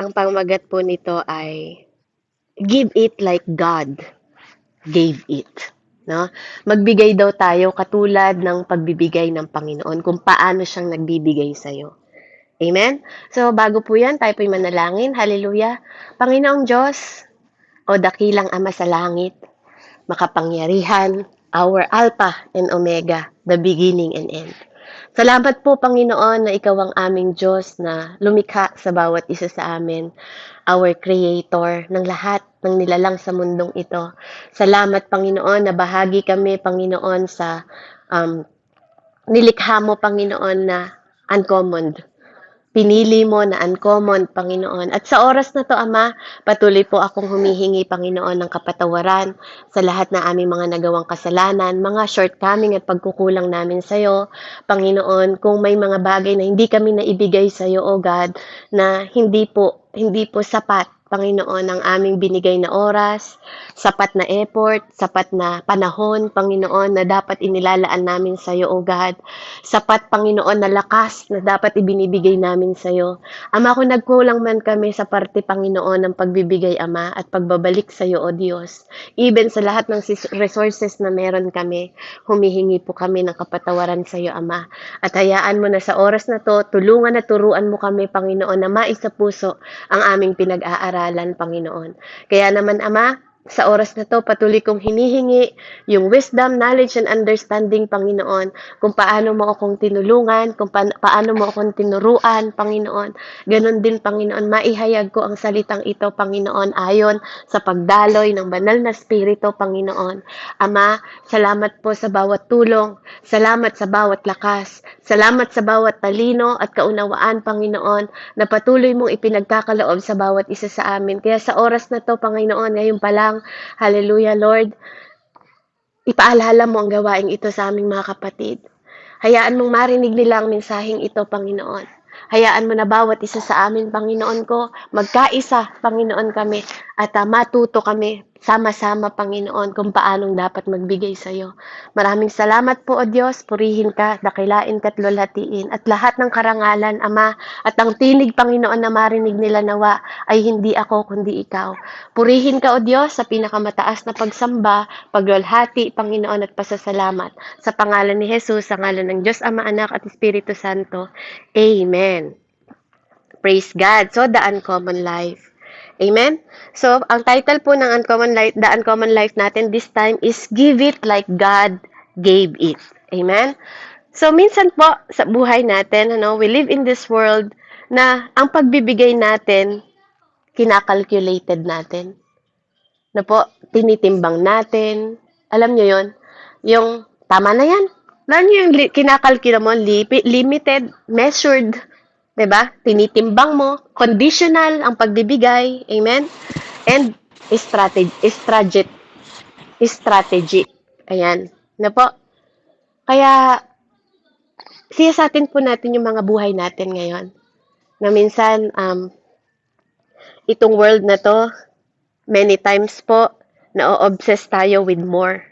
Ang pamagat po nito ay give it like God gave it. No? Magbigay daw tayo katulad ng pagbibigay ng Panginoon kung paano siyang nagbibigay sa'yo. Amen? So, bago po yan, tayo po'y manalangin. Hallelujah. Panginoong Diyos, o dakilang Ama sa langit, makapangyarihan, our Alpha and Omega, the beginning and end. Salamat po, Panginoon, na Ikaw ang aming Diyos na lumikha sa bawat isa sa amin, our Creator ng lahat ng nilalang sa mundong ito. Salamat, Panginoon, na bahagi kami, Panginoon, sa nilikha mo, Panginoon, na uncommon. Pinili mo na uncommon, Panginoon. At sa oras na to, Ama, patuloy po akong humihingi, Panginoon, ng kapatawaran sa lahat na aming mga nagawang kasalanan, mga shortcoming at pagkukulang namin sa iyo. Panginoon, kung may mga bagay na hindi kami naibigay sa iyo, O God, na hindi po sapat, Panginoon, ang aming binigay na oras, sapat na effort, sapat na panahon, Panginoon, na dapat inilalaan namin sa iyo, O God. Sapat, Panginoon, na lakas na dapat ibinibigay namin sa iyo. Ama, kung nagkulang man kami sa parte, Panginoon, ng pagbibigay, Ama, at pagbabalik sa iyo, O Diyos. Even sa lahat ng resources na meron kami, humihingi po kami ng kapatawaran sa iyo, Ama. At hayaan mo na sa oras na to, tulungan at turuan mo kami, Panginoon, na maisa puso ang aming pinag-aaralan, Panginoon. Kaya naman, Ama, sa oras na to, patuloy kong hinihingi yung wisdom, knowledge, and understanding, Panginoon, kung paano mo akong tinulungan, kung paano mo akong tinuruan, Panginoon. Ganon din, Panginoon, maihayag ko ang salitang ito, Panginoon, ayon sa pagdaloy ng banal na spirito, Panginoon. Ama, salamat po sa bawat tulong, salamat sa bawat lakas, salamat sa bawat talino at kaunawaan, Panginoon, na patuloy mong ipinagkakaloob sa bawat isa sa amin. Kaya sa oras na to, Panginoon, ngayon pa lang, hallelujah, Lord, ipaalala mo ang gawaing ito sa aming mga kapatid. Hayaan mong marinig nila ang mensaheng ito, Panginoon. Hayaan mo na bawat isa sa amin, Panginoon ko, magkaisa, Panginoon kami, at matuto kami sama-sama, Panginoon, kung paanong dapat magbigay sa iyo. Maraming salamat po, O Diyos, purihin ka, dakilain ka at lulhatiin, at lahat ng karangalan, Ama, at ang tinig, Panginoon, na marinig nila nawa, ay hindi ako, kundi ikaw. Purihin ka, O Diyos, sa pinakamataas na pagsamba, paglulhati, Panginoon, at pasasalamat. Sa pangalan ni Jesus, sa ngalan ng Diyos, Ama, Anak, at Espiritu Santo. Amen. Praise God. So, the uncommon life. Amen? So, ang title po ng the uncommon life natin this time is Give It Like God Gave It. Amen? So, minsan po sa buhay natin, we live in this world na ang pagbibigay natin, kinakalculated natin. Na po, tinitimbang natin. Alam nyo yon, yung tama na yan. Alam nyo yung kinakalkula mo, limited, measured, diba? Tinitimbang mo, conditional ang pagbibigay, amen? And strategy. Ayan, na po. Kaya, siyasatin po natin yung mga buhay natin ngayon. Na minsan, itong world na to, many times po, na-obsess tayo with more.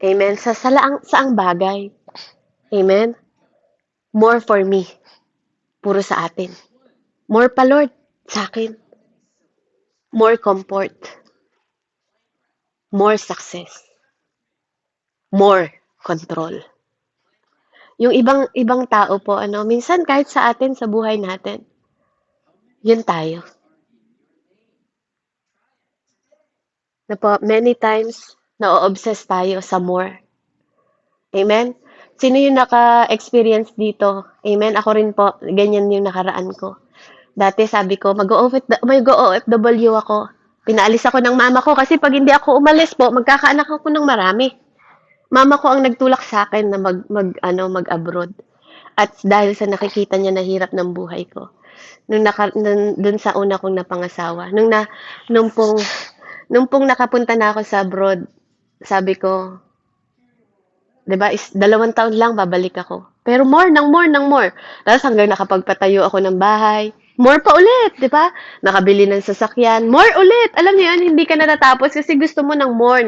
Amen? Saang bagay. Amen? More for me. Puro sa atin. More pa, Lord, sa akin. More comfort. More success. More control. Yung ibang tao po, minsan kahit sa atin, sa buhay natin, yun tayo. Na po, many times, na-obsess tayo sa more. Amen? Sino yung naka-experience dito? Amen? Ako rin po, ganyan yung nakaraan ko. Dati sabi ko, mag-OFW ako. Pinaalis ako ng mama ko kasi pag hindi ako umalis po, magkakaanak ako ng marami. Mama ko ang nagtulak sa akin na mag-abroad. At dahil sa nakikita niya na hirap ng buhay ko. Dun sa una kong napangasawa. Nung pong nakapunta na ako sa abroad, sabi ko, 'di ba, 2 taon lang babalik ako. Pero more. Tapos hanggang nakapagpatayo ako ng bahay, more pa ulit, 'di ba? Nakabili ng sasakyan, more ulit. Alam niyo 'yun, hindi ka natatapos kasi gusto mo ng more.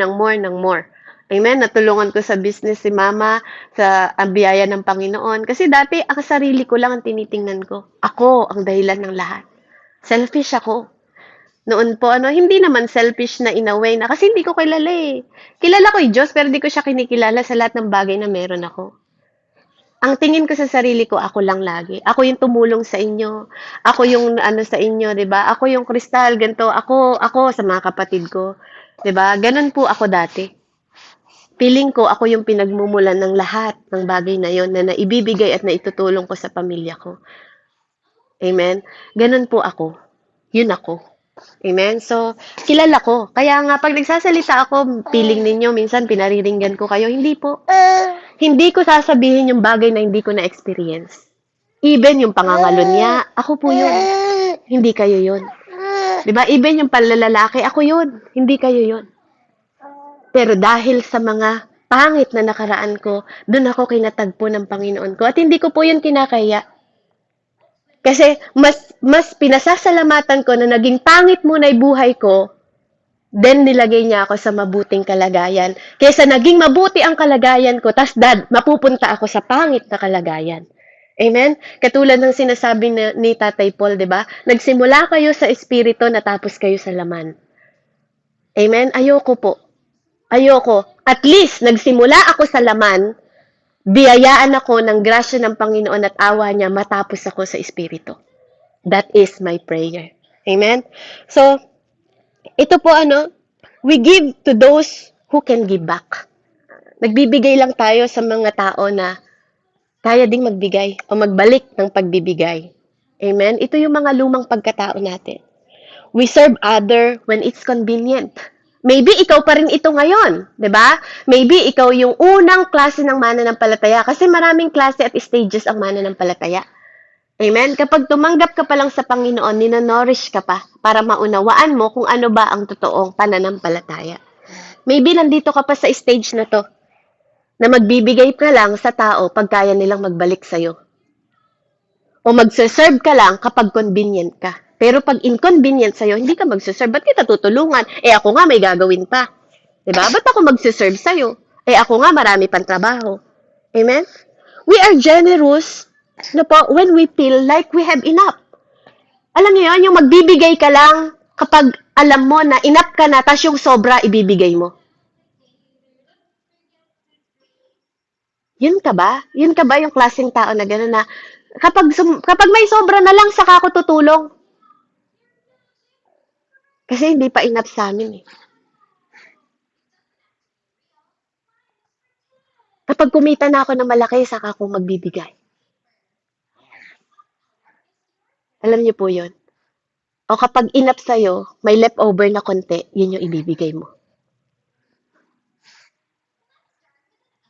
Amen. Natulungan ko sa business si mama, sa ang biyaya ng Panginoon. Kasi dati, ang sarili ko lang ang tinitingnan ko. Ako ang dahilan ng lahat. Selfish ako. Noon po, hindi naman selfish na in a way na, kasi hindi ko kilala eh. Kilala ko yung Diyos, pero hindi ko siya kinikilala sa lahat ng bagay na meron ako. Ang tingin ko sa sarili ko, ako lang lagi. Ako yung tumulong sa inyo. Ako yung sa inyo, 'di ba? Ako yung kristal, ganito. Ako sa mga kapatid ko, 'di ba? Ganun po ako dati. Feeling ko ako yung pinagmumulan ng lahat ng bagay na yon na naibibigay at naitutulong ko sa pamilya ko. Amen. Ganun po ako. Yun ako. Amen. So, kilala ko. Kaya nga, pag nagsasalita ako, feeling ninyo, minsan pinariringgan ko kayo. Hindi po. Hindi ko sasabihin yung bagay na hindi ko na-experience. Even yung pangangalunya, ako po yun. Hindi kayo yun. 'Di ba? Even yung panlalalaki, ako yun. Hindi kayo yun. Pero dahil sa mga pangit na nakaraan ko, doon ako kinatagpo ng Panginoon ko. At hindi ko po yun kinakaya. Kasi mas pinasasalamatan ko na naging pangit muna yung buhay ko, then nilagay niya ako sa mabuting kalagayan. Kaysa naging mabuti ang kalagayan ko, tas mapupunta ako sa pangit na kalagayan. Amen? Katulad ng sinasabi ni Tatay Paul, di ba? Nagsimula kayo sa espiritu, natapos kayo sa laman. Amen? Ayoko po. Ayoko. At least, nagsimula ako sa laman, biyayaan ako ng grasya ng Panginoon at awa niya, matapos ako sa espiritu. That is my prayer. Amen? So, ito po we give to those who can give back. Nagbibigay lang tayo sa mga tao na kaya ding magbigay o magbalik ng pagbibigay. Amen? Ito yung mga lumang pagkatao natin. We serve other when it's convenient. Maybe ikaw pa rin ito ngayon, 'di ba? Maybe ikaw yung unang klase ng mananampalataya kasi maraming klase at stages ang mananampalataya. Amen? Kapag tumanggap ka pa lang sa Panginoon, ninonorish ka pa para maunawaan mo kung ano ba ang totoong pananampalataya. Maybe nandito ka pa sa stage na to, na magbibigay ka lang sa tao pag kaya nilang magbalik sa'yo. O magsaserve ka lang kapag convenient ka. Pero pag inconvenient sa'yo, hindi ka magsaserve. Ba't kita tutulungan? Ako nga may gagawin pa. Diba? Ba't ako magsaserve sa'yo? Ako nga marami pang trabaho. Amen? We are generous na po when we feel like we have enough. Alam niyo yun, yung magbibigay ka lang kapag alam mo na enough ka na, tas yung sobra ibibigay mo. Yun ka ba? Yun ka ba yung klaseng tao na gano'n na kapag may sobra na lang, saka ako tutulong? Kasi hindi pa enough sa amin eh. Kapag kumita na ako ng malaki, saka ako magbibigay. Alam niyo po yun. O kapag enough sa'yo, may leftover na konti, yun yung ibibigay mo.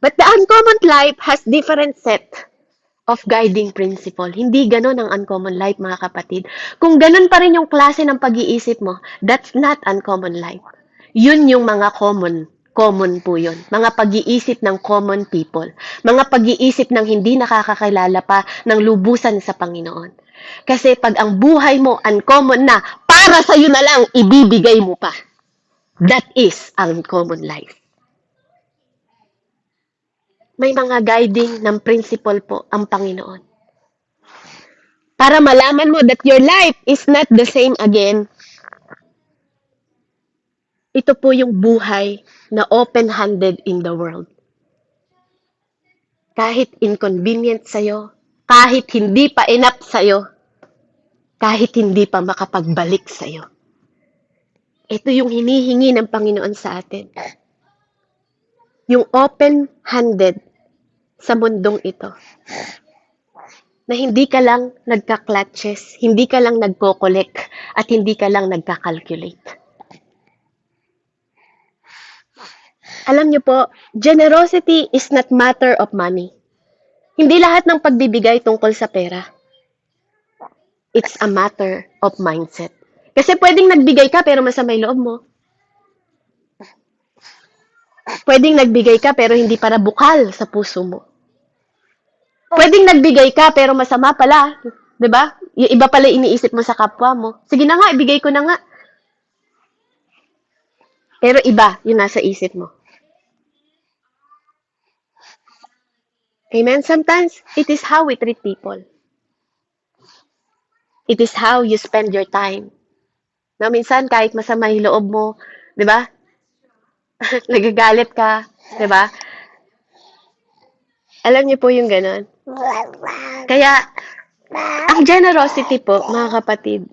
But the uncommon life has different set of guiding principle. Hindi ganun ang uncommon life, mga kapatid. Kung ganun pa rin yung klase ng pag-iisip mo, that's not uncommon life. Yun yung mga common. Common po yun. Mga pag-iisip ng common people. Mga pag-iisip ng hindi nakakakilala pa ng lubusan sa Panginoon. Kasi pag ang buhay mo uncommon na, para sa'yo na lang, ibibigay mo pa. That is uncommon life. May mga guiding ng principle po ang Panginoon. Para malaman mo that your life is not the same again. Ito po yung buhay na open-handed in the world. Kahit inconvenient sa'yo, kahit hindi pa enough sa'yo, kahit hindi pa makapagbalik sa'yo. Ito yung hinihingi ng Panginoon sa atin. Yung open-handed sa mundong ito. Na hindi ka lang nagka-clutches, hindi ka lang nagko-collect, at hindi ka lang nagka-calculate. Alam niyo po, generosity is not matter of money. Hindi lahat ng pagbibigay tungkol sa pera. It's a matter of mindset. Kasi pwedeng nagbigay ka pero masama yung loob mo. Pwedeng nagbigay ka pero hindi para bukal sa puso mo. Pwedeng nagbigay ka pero masama pala. 'Di ba? Yung iba pala iniisip mo sa kapwa mo. Sige na nga, ibigay ko na nga. Pero iba yung nasa isip mo. Amen? Sometimes, it is how we treat people. It is how you spend your time. No, minsan, kahit masama yung loob mo, di ba? Nagagalit ka, di ba? Alam niyo po yung ganun. Kaya, ang generosity po, mga kapatid,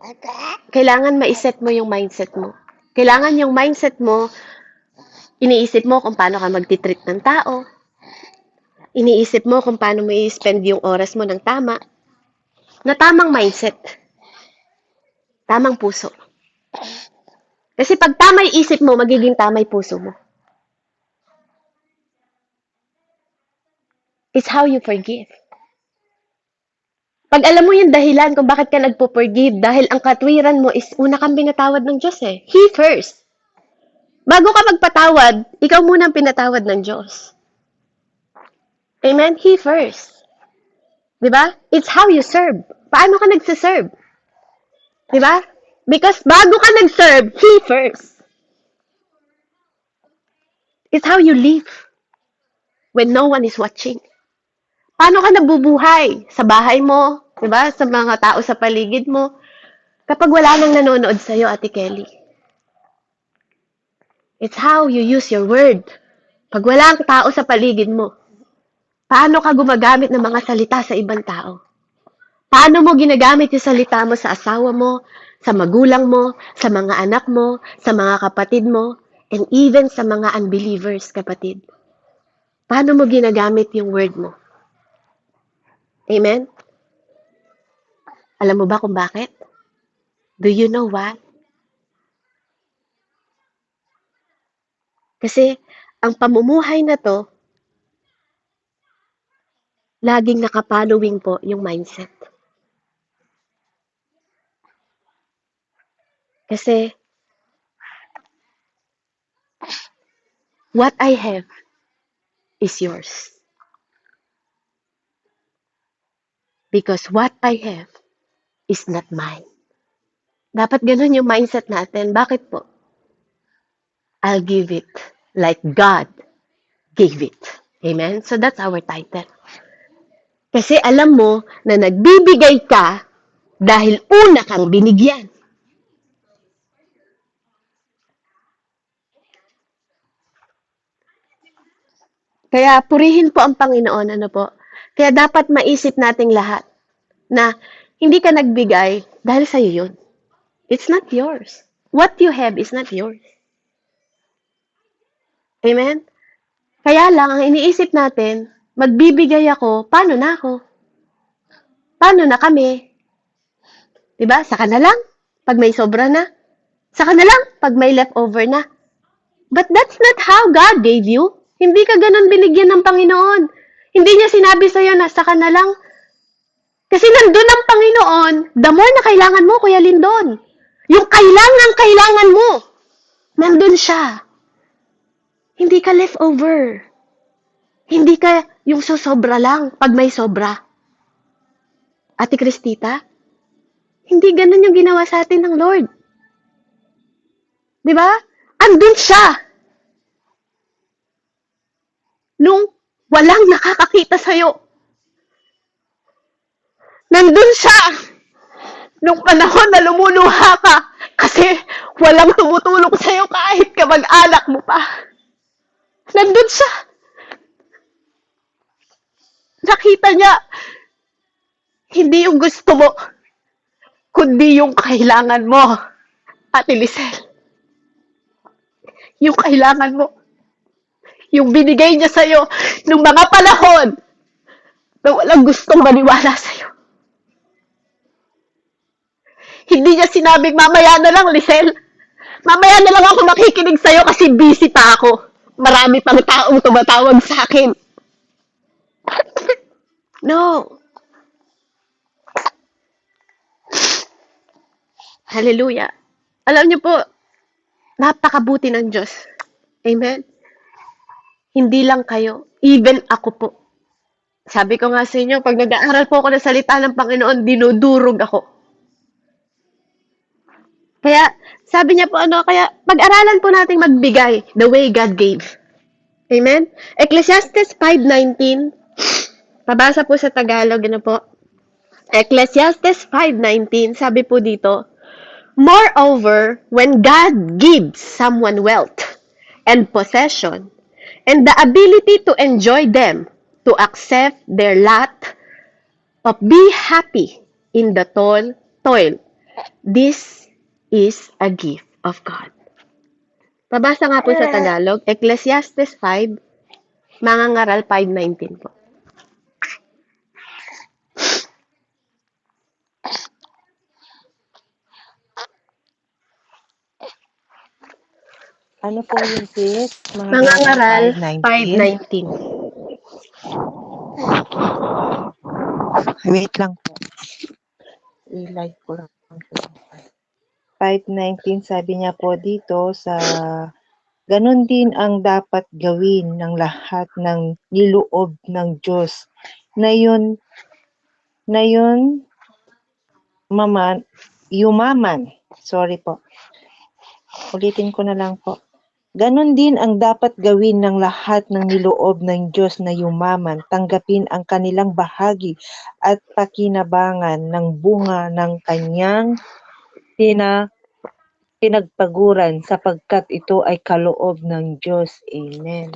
kailangan ma-set mo yung mindset mo. Kailangan yung mindset mo, iniisip mo kung paano ka magtitreat ng tao. Iniisip mo kung paano mo i-spend yung oras mo ng tama. Na tamang mindset. Tamang puso. Kasi pag tamay isip mo, magiging tamay puso mo. It's how you forgive. Pag alam mo yung dahilan kung bakit ka nagpo-forgive, dahil ang katwiran mo is una kang pinatawad ng Diyos eh. He first. Bago ka magpatawad, ikaw muna ang pinatawad ng Diyos. Amen? He first. Diba? It's how you serve. Paano ka nagsiserve? Diba? Because bago ka nag-serve, He first. It's how you live when no one is watching. Paano ka nabubuhay? Sa bahay mo, diba? Sa mga tao sa paligid mo. Kapag wala nang nanonood sa'yo, Ate Kelly. It's how you use your word. Pag wala ang tao sa paligid mo, paano ka gumagamit ng mga salita sa ibang tao? Paano mo ginagamit yung salita mo sa asawa mo, sa magulang mo, sa mga anak mo, sa mga kapatid mo, and even sa mga unbelievers, kapatid? Paano mo ginagamit yung word mo? Amen? Alam mo ba kung bakit? Do you know why? Kasi ang pamumuhay na to, laging nakafollowing po yung mindset. Kasi what I have is yours. Because what I have is not mine. Dapat ganun yung mindset natin. Bakit po? I'll give it like God gave it. Amen? So that's our title. Kasi alam mo na nagbibigay ka dahil una kang binigyan. Kaya purihin po ang Panginoon. Ano po? Kaya dapat maisip nating lahat na hindi ka nagbigay dahil sa'yo yun. It's not yours. What you have is not yours. Amen? Kaya lang, ang iniisip natin, magbibigay ako, paano na ako? Paano na kami? Diba? Saka na lang, pag may sobra na. Saka na lang, pag may leftover na. But that's not how God gave you. Hindi ka ganun binigyan ng Panginoon. Hindi niya sinabi sa'yo na saka na lang. Kasi nandun ang Panginoon, the more na kailangan mo, Kuya Lindon. Yung kailangan mo, nandun siya. Hindi ka leftover. Hindi ka yung susobra lang pag may sobra. Ate Cristita, hindi ganun yung ginawa sa atin ng Lord. Di ba? Andun siya. Nung walang nakakakita sa'yo. Nandun siya. Nung panahon na lumuluha ka. Kasi walang tumutulong sa'yo kahit kamag-anak mo pa. Nandun siya. Nakita niya. Hindi yung gusto mo. Kundi yung kailangan mo. Ate Lisel. Yung kailangan mo. Yung binigay niya sa'yo nung mga panahon na walang gustong maniwala sa'yo. Hindi niya sinabing, mamaya na lang, Lisel. Mamaya na lang ako makikinig sa'yo kasi busy pa ako. Marami pang taong tumatawag sa akin. No. Hallelujah. Alam niyo po, napakabuti ng Diyos. Amen? Hindi lang kayo, even ako po. Sabi ko nga sa inyo, pag nag-aaral po ako ng salita ng Panginoon, dinudurog ako. Kaya, sabi niya po kaya pag-aralan po natin magbigay the way God gave. Amen? Ecclesiastes 5:19, Pabasa po sa Tagalog, ano po? Ecclesiastes 5:19, sabi po dito, moreover, when God gives someone wealth and possession and the ability to enjoy them, to accept their lot of be happy in the toil, this is a gift of God. Pabasa nga po sa Tagalog, Ecclesiastes 5, Mangangaral 5:19 po. Ano po yun, sis? Mga Mangangaral 5:19? 5:19. Wait lang po. I-live ko lang. 5:19, sabi niya po dito sa ganun din ang dapat gawin ng lahat ng niloob ng Diyos na yun yumaman. Sorry po. Ulitin ko na lang po. Ganon din ang dapat gawin ng lahat ng niloob ng Diyos na yumaman, tanggapin ang kanilang bahagi at pakinabangan ng bunga ng kanyang pinagpaguran sapagkat ito ay kaloob ng Diyos. Amen.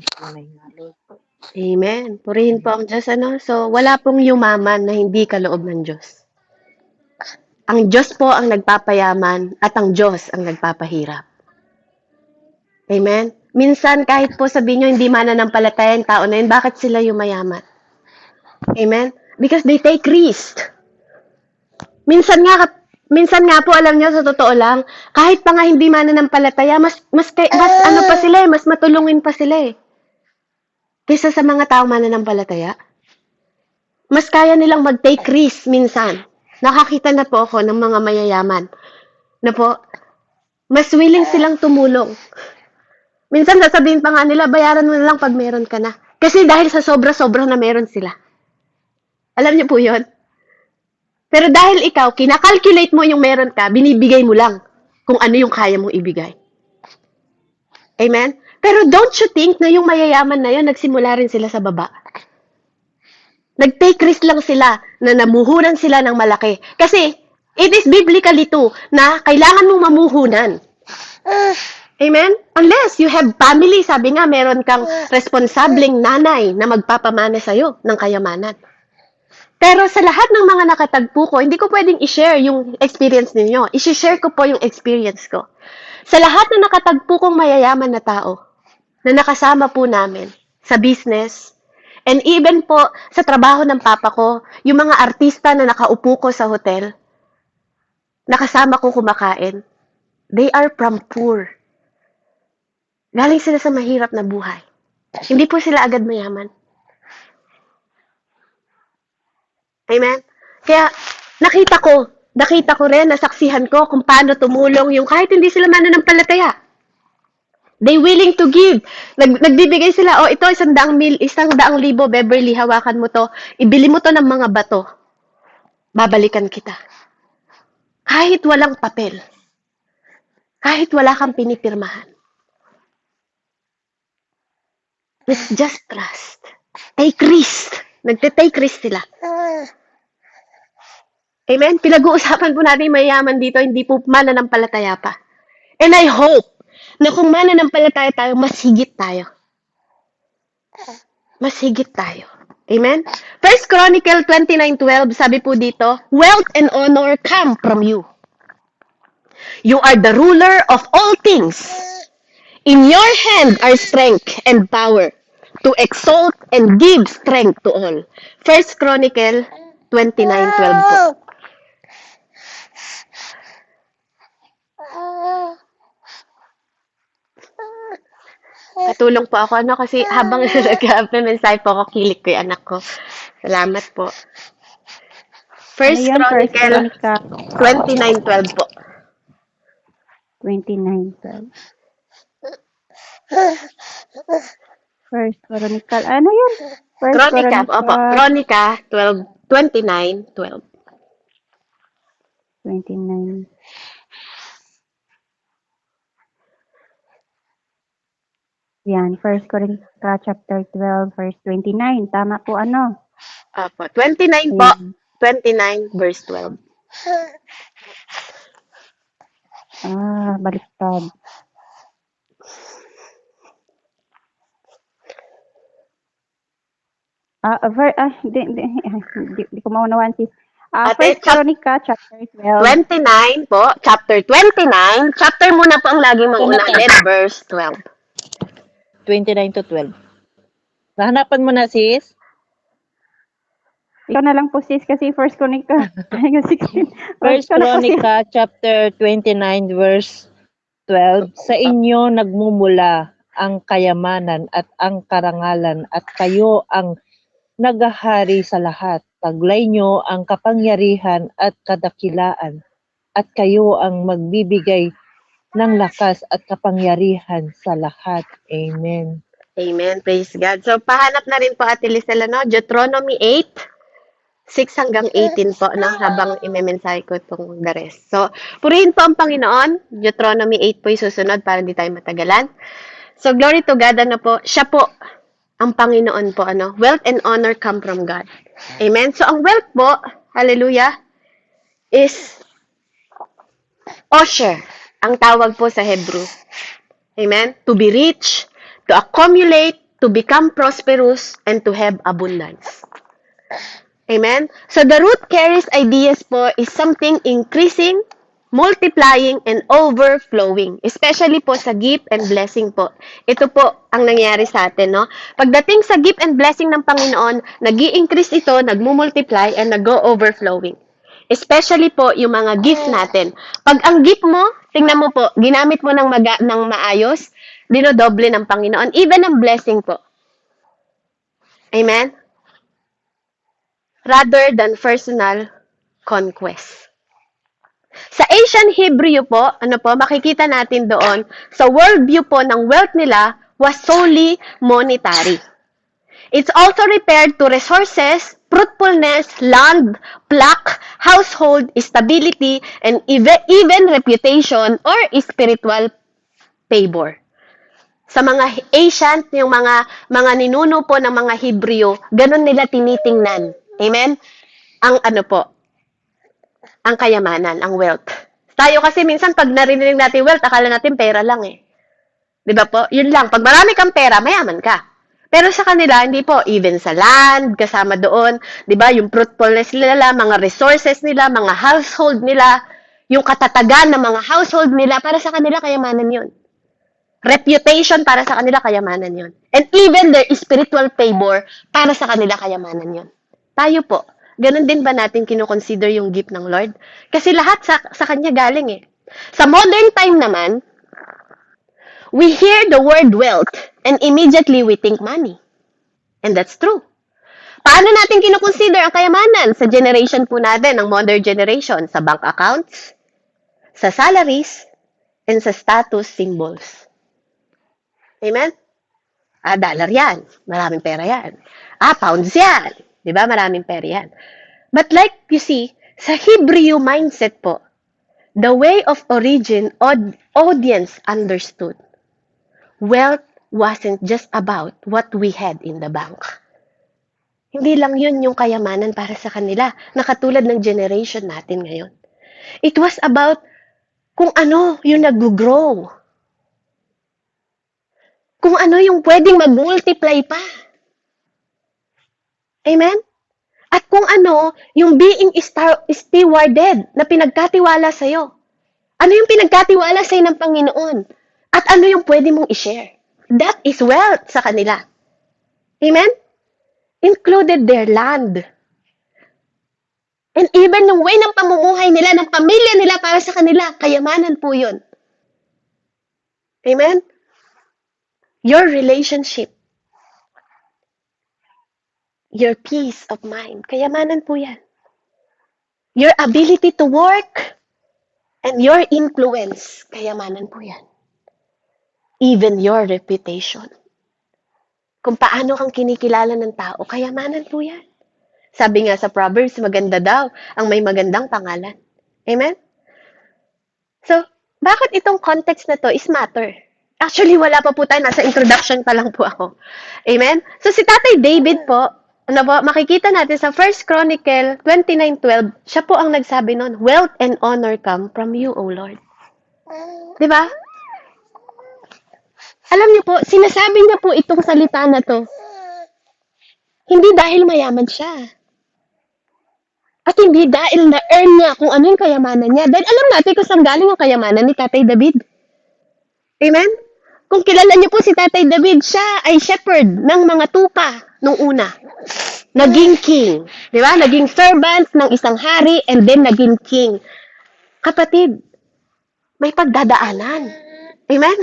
Amen. Purihin po ang Diyos, ano? So, wala pong yumaman na hindi kaloob ng Diyos. Ang Diyos po ang nagpapayaman at ang Diyos ang nagpapahirap. Amen? Minsan, kahit po sabihin nyo, hindi mananampalataya yung tao na yun, bakit sila yumayaman? Amen? Because they take risk. Minsan nga po, alam nyo, sa totoo lang, kahit pa nga hindi mananampalataya, mas ano pa sila eh, mas matulungin pa sila eh. Kaysa sa mga tao mananampalataya. Mas kaya nilang mag-take risk minsan. Nakakita na po ako ng mga mayayaman na po, mas willing silang tumulong. Minsan sasabihin pa nga nila, bayaran mo na lang pag meron ka na. Kasi dahil sa sobra-sobra na meron sila. Alam niyo po yun? Pero dahil ikaw, kinakalculate mo yung meron ka, binibigay mo lang kung ano yung kaya mong ibigay. Amen? Pero don't you think na yung mayayaman na yun, nagsimula rin sila sa baba? Nag-take risk lang sila na namuhunan sila ng malaki. Kasi, it is biblically too na kailangan mong mamuhunan. Amen? Unless you have family, sabi nga, meron kang responsableng nanay na magpapamana sa'yo ng kayamanan. Pero sa lahat ng mga nakatagpo ko, hindi ko pwedeng i-share yung experience ninyo. I-share ko po yung experience ko. Sa lahat na nakatagpo kong mayayaman na tao, na nakasama po namin sa business, and even po sa trabaho ng papa ko, yung mga artista na nakaupo ko sa hotel, nakasama ko kumakain, they are from poor. Galing sila sa mahirap na buhay. Hindi po sila agad mayaman. Amen? Kaya, nakita ko rin, nasaksihan ko kung paano tumulong yung kahit hindi sila mananampalataya. They willing to give. Nagbibigay sila, ito, 100,000, Beverly, hawakan mo to. Ibili mo to ng mga bato. Babalikan kita. Kahit walang papel. Kahit wala kang pinipirmahan. It's just trust. Take risk. Nagte-take risk sila. Amen? Pinag-uusapan po natin mayaman dito, hindi po mananampalataya pa. And I hope na kung mananampalataya tayo, mas higit tayo. Mas higit tayo. Amen? 1 Chronicle 29:12, sabi po dito, wealth and honor come from you. You are the ruler of all things. In your hand are strength and power to exalt and give strength to all. 1 Chronicle 29:12 po. Patulong po ako, kasi habang nag-mensahe po ako, kilik ko yung anak ko. Salamat po. Ano yun? First Chronicle Chronica 29:12 po. 29:12. First Chronicle. Ano yun? First Chronica, opo. Chronica 29:12. 29. Yan, First Chronicle chapter 12, verse 29. Tama po ano? Apo, 29 po. Ayan. 29 verse 12. Baliktad. Di ko maunawaan sis. Ate, First Chronica, chapter 12. 29 po, chapter 29. Chapter muna po ang laging mangunahin, verse 12. 29 to 12. Nahanapan mo na, sis? Ikaw na lang po sis kasi First Chronica. Ay, 16. First Ikaw na po, sis. Chronica chapter 29 verse 12, sa inyo nagmumula ang kayamanan at ang karangalan at kayo ang nagahari sa lahat. Taglay nyo ang kapangyarihan at kadakilaan at kayo ang magbibigay ng lakas at kapangyarihan sa lahat. Amen. Amen. Praise God. So, pahanap na rin po, Ate Lizelle, no? Deuteronomy 8, 6 hanggang 18 po, no? Habang imemensahe ko itong the rest. So, purihin po ang Panginoon. Deuteronomy 8 po yung susunod para hindi tayo matagalan. So, glory to God, ano po? Siya po ang Panginoon po, ano? Wealth and honor come from God. Amen. So, ang wealth po, hallelujah, is osher. Ang tawag po sa Hebrew. Amen. To be rich, to accumulate, to become prosperous, and to have abundance. Amen? So, the root carries ideas po is something increasing, multiplying, and overflowing. Especially po sa gift and blessing po. Ito po ang nangyari sa atin, no? Pagdating sa gift and blessing ng Panginoon, nag-i-increase ito, nagmumultiply, and nag-go-overflowing. Especially po yung mga gift natin. Pag ang gift mo, tingnan mo po, ginamit mo ng maayos, dinodoble ng Panginoon. Even ang blessing po. Amen? Rather than personal conquest. Sa Ancient Hebrew po, makikita natin doon, sa worldview po ng wealth nila was solely monetary. It's also referred to resources, fruitfulness, land, pluck, household, stability, and even reputation or spiritual favor. Sa mga ancient, yung mga ninuno po ng mga Hebrew, ganun nila tinitingnan. Amen? Ang ang kayamanan, ang wealth. Tayo kasi minsan pag narinig natin wealth, akala natin pera lang eh. 'Di ba po? Yun lang. Pag marami kang pera, mayaman ka. Pero sa kanila, hindi po. Even sa land, kasama doon, 'di ba? Yung fruitfulness nila, mga resources nila, mga household nila, yung katatagan ng mga household nila, para sa kanila, kayamanan yun. Reputation, para sa kanila, kayamanan yun. And even their spiritual favor, para sa kanila, kayamanan yun. Tayo po, ganun din ba natin kinoconsider yung gift ng Lord? Kasi lahat sa Kanya galing eh. Sa modern time naman, we hear the word wealth and immediately we think money. And that's true. Paano natin kinoconsider ang kayamanan sa generation po natin, ang modern generation? Sa bank accounts, sa salaries, and sa status symbols. Amen? Dollar yan. Maraming pera yan. Pounds yan. Diba? Maraming pera yan. But like you see, sa Hebrew mindset po, the way of origin, audience understood. Wealth wasn't just about what we had in the bank. Hindi lang yun yung kayamanan para sa kanila, na katulad ng generation natin ngayon. It was about kung ano yung nag-grow. Kung ano yung pwedeng mag-multiply pa. Amen? At kung ano yung being stewarded na pinagkatiwala sa'yo. Ano yung pinagkatiwala sa'yo ng Panginoon? At ano yung pwede mong i-share? That is wealth sa kanila. Amen? Included their land. And even yung way ng pamumuhay nila, ng pamilya nila para sa kanila, kayamanan po yun. Amen? Your relationship, your peace of mind, kayamanan po yan. Your ability to work, and your influence, kayamanan po yan. Even your reputation. Kung paano kang kinikilala ng tao, kayamanan po yan. Sabi nga sa Proverbs, maganda daw ang may magandang pangalan. Amen? So, bakit itong context na to is matter? Actually, wala pa po tayo. Nasa introduction pa lang po ako. Amen? So, si Tatay David po, Ano po, makikita natin sa First Chronicle 29:12, siya po ang nagsabi nun, wealth and honor come from you, O Lord. Di ba? Alam niyo po, sinasabi niya po itong salita na to, hindi dahil mayaman siya. At hindi dahil na-earn niya kung ano yung kayamanan niya. Dahil alam natin kung saan galing ang kayamanan ni Tatay David. Amen? Kung kilala niyo po si Tatay David, siya ay shepherd ng mga tupa nung una. Naging king. Di ba? Naging servant ng isang hari and then naging king. Kapatid, may pagdadaanan. Amen?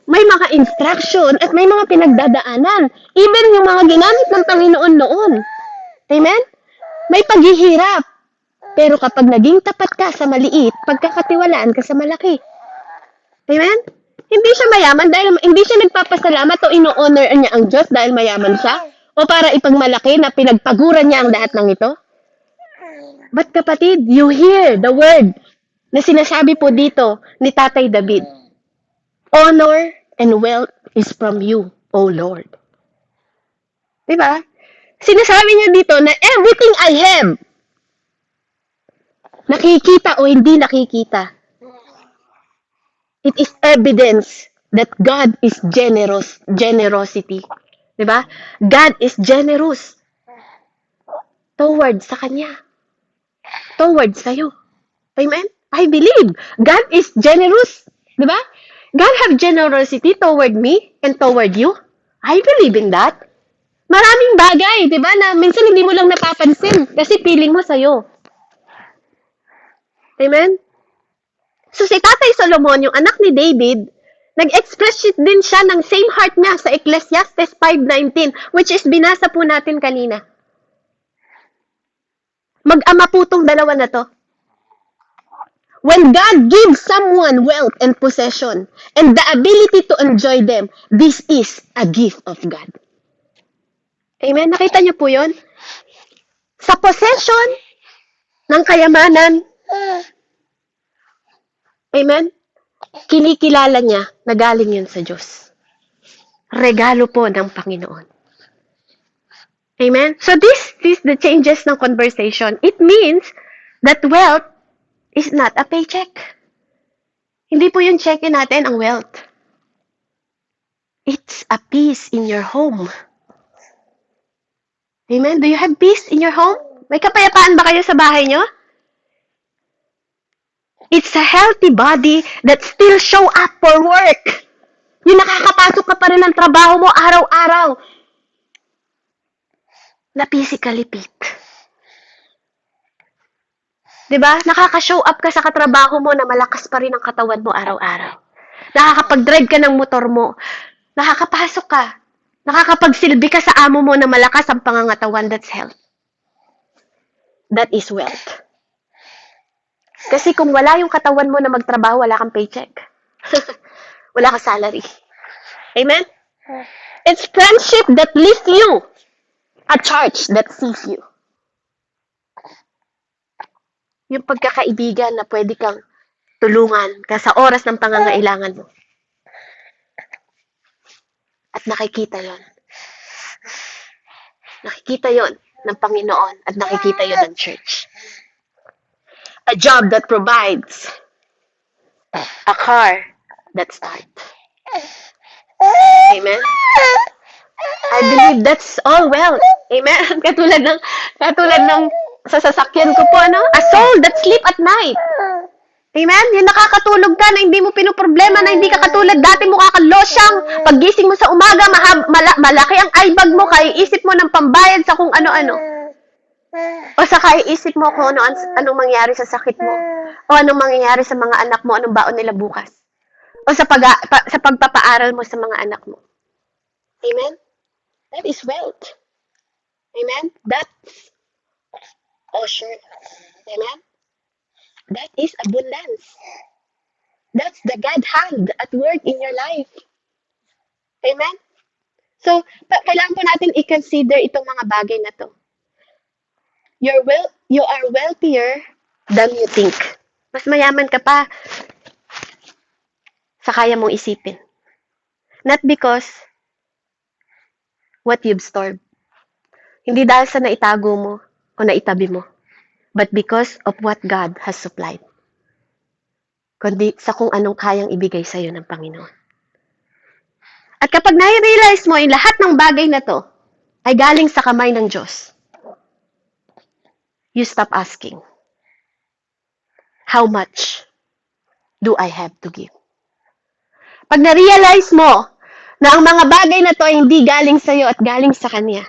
May mga instruction at may mga pinagdadaanan. Even yung mga ginamit ng Panginoon noon. Amen? May paghihirap. Pero kapag naging tapat ka sa maliit, pagkakatiwalaan ka sa malaki. Amen? Hindi siya mayaman dahil hindi siya nagpapasalamat o ino-honor niya ang Diyos dahil mayaman siya o para ipagmalaki na pinagpaguran niya ang lahat ng ito. But kapatid, you hear the word na sinasabi po dito ni Tatay David. Honor and wealth is from you, O Lord. Diba? Sinasabi niya dito na everything I have, nakikita o hindi nakikita, it is evidence that God is generosity. Diba? God is generous towards sa Kanya. Towards sa'yo. Amen? I believe God is generous. Diba? God have generosity toward me and toward you. I believe in that. Maraming bagay, diba, na minsan hindi mo lang napapansin kasi feeling mo sa'yo. Amen? So si Tatay Solomon, yung anak ni David, nag-express din siya ng same heart niya sa Ecclesiastes 5:19, which is binasa po natin kanina. Mag-ama po tong dalawa na to. When God gives someone wealth and possession and the ability to enjoy them, this is a gift of God. Amen? Nakita niyo po yun? Sa possession ng kayamanan, amen? Kinikilala niya na galing yun sa Diyos. Regalo po ng Panginoon. Amen? So this the changes ng conversation. It means that wealth is not a paycheck. Hindi po yung check natin ang wealth. It's a peace in your home. Amen? Do you have peace in your home? May kapayapaan ba kayo sa bahay nyo? It's a healthy body that still show up for work. Yung nakakapasok ka pa rin ng trabaho mo araw-araw. Na physically fit. Diba? Nakaka-show up ka sa katrabaho mo na malakas pa rin ang katawan mo araw-araw. Nakakapag-drive ka ng motor mo. Nakakapasok ka. Nakakapagsilbi ka sa amo mo na malakas ang pangangatawan. That's health. That is wealth. Kasi kung wala yung katawan mo na magtrabaho, wala kang paycheck. Wala kang salary. Amen? It's friendship that lifts you. A church that sees you. Yung pagkakaibigan na pwede kang tulungan ka sa oras ng pangangailangan mo. At nakikita yon. Nakikita yon ng Panginoon at nakikita yon ng church. A job that provides. A car that starts. Amen? I believe that's all wealth. Amen? Katulad ng sa sasakyan ko po, ano? A soul that sleep at night. Amen? Yung nakakatulog ka na hindi mo pinoproblema, na hindi ka katulad dati mo kakalosyang, paggising mo sa umaga, malaki ang eyebag mo, kaya isip mo ng pambayad sa kung ano-ano. O sa kaya isip mo kung anong mangyari sa sakit mo. O anong mangyayari sa mga anak mo, anong baon nila bukas. O sa pagpapaaral mo sa mga anak mo. Amen? That is wealth. Amen? That's sure. Amen? That is abundance. That's the God hand at work in your life. Amen? So, kailangan po natin i-consider itong mga bagay na to. You are wealthier than you think. Mas mayaman ka pa sa kaya mong isipin. Not because what you've stored. Hindi dahil sa naitago mo o naitabi mo, but because of what God has supplied. Kundi sa kung anong kayang ibigay sa'yo ng Panginoon. At kapag nai-realize mo, lahat ng bagay na to ay galing sa kamay ng Diyos, you stop asking, how much do I have to give? Pag na-realize mo na ang mga bagay na to ay hindi galing sa'yo at galing sa Kanya,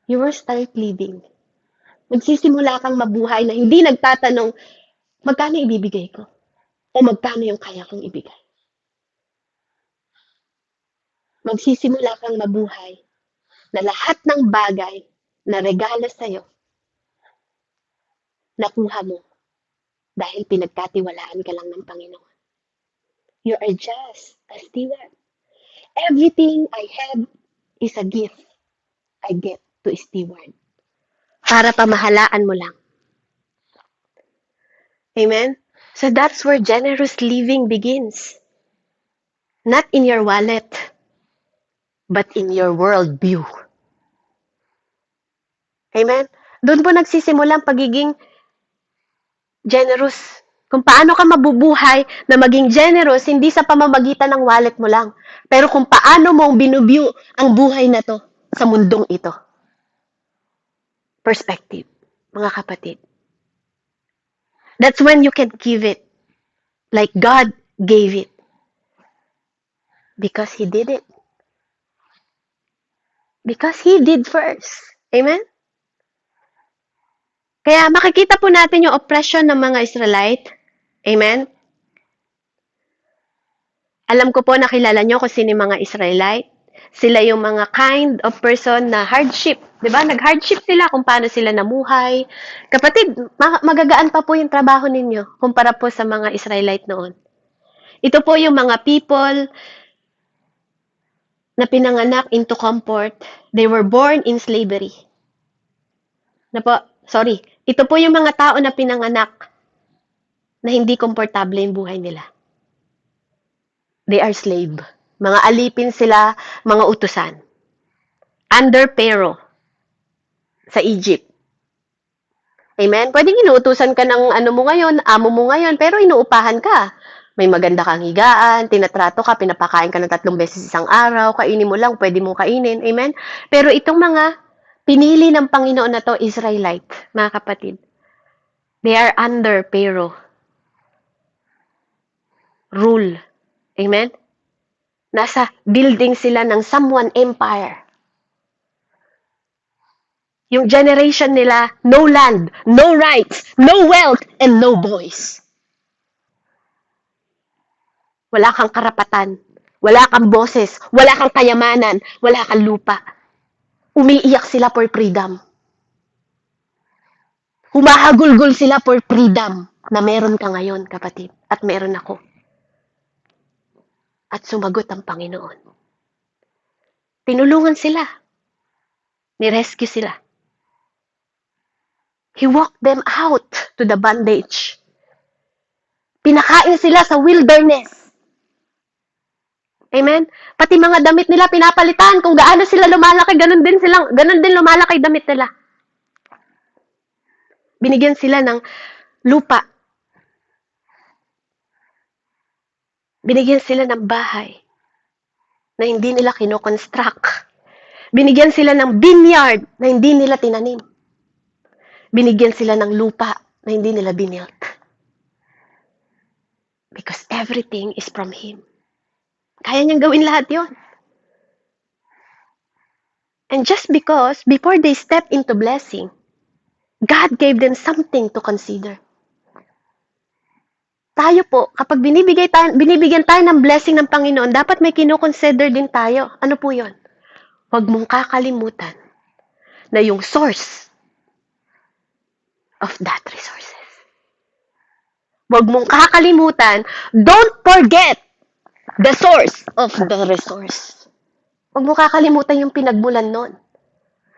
you will start living. Magsisimula kang mabuhay na hindi nagtatanong, magkano ibibigay ko? O magkano yung kaya kong ibigay? Magsisimula kang mabuhay na lahat ng bagay na regalo sa'yo, nakuha mo dahil pinagkatiwalaan ka lang ng Panginoon. You are just a steward. Everything I have is a gift I get to steward. Para pamahalaan mo lang. Amen? So that's where generous living begins. Not in your wallet, but in your worldview. Amen? Doon po nagsisimula ang pagiging generous. Kung paano ka mabubuhay na maging generous, hindi sa pamamagitan ng wallet mo lang. Pero kung paano mo binuview ang buhay na to sa mundong ito. Perspective, mga kapatid. That's when you can give it like God gave it. Because He did it. Because He did first. Amen? Kaya makikita po natin yung oppression ng mga Israelite. Amen? Alam ko po nakilala nyo kung sino yung mga Israelite. Sila yung mga kind of person na hardship. Diba? Nag-hardship sila kung paano sila namuhay. Kapatid, magagaan pa po yung trabaho ninyo kumpara po sa mga Israelite noon. Ito po yung mga people na pinanganak into comfort. They were born in slavery. Ito po yung mga tao na pinanganak na hindi komportable yung buhay nila. They are slave. Mga alipin sila, mga utusan. Under Pharaoh sa Egypt. Amen? Pwedeng inuutusan ka ng ano mo ngayon, amo mo ngayon, pero inuupahan ka. May maganda kang higaan, tinatrato ka, pinapakain ka ng 3 beses isang araw, kainin mo lang, pwede mong kainin. Amen? Pero itong mga pinili ng Panginoon na to, Israelite, mga kapatid. They are under Pharaoh rule. Amen? Nasa building sila ng someone empire. Yung generation nila, no land, no rights, no wealth, and no voice. Wala kang karapatan, wala kang boses, wala kang kayamanan, wala kang lupa. Umiiyak sila for freedom. Humahagulgol sila for freedom na meron ka ngayon, kapatid, at meron ako. At sumagot ang Panginoon. Tinulungan sila. Nirescue sila. He walked them out to the bondage. Pinakain sila sa wilderness. Amen? Pati mga damit nila pinapalitan. Kung gaano sila lumalaki, ganun din lumalaki damit nila. Binigyan sila ng lupa. Binigyan sila ng bahay na hindi nila kinoconstruct. Binigyan sila ng vineyard na hindi nila tinanim. Binigyan sila ng lupa na hindi nila binilt. Because everything is from Him. Kaya niyang gawin lahat yon. And just because, before they step into blessing, God gave them something to consider. Tayo po, kapag binibigyan tayo ng blessing ng Panginoon, dapat may kinoconsider din tayo. Ano po yon? Huwag mong kakalimutan na yung source of that resources. Huwag mong kakalimutan, don't forget the source of the resource. Huwag mong kakalimutan yung pinagmulan nun.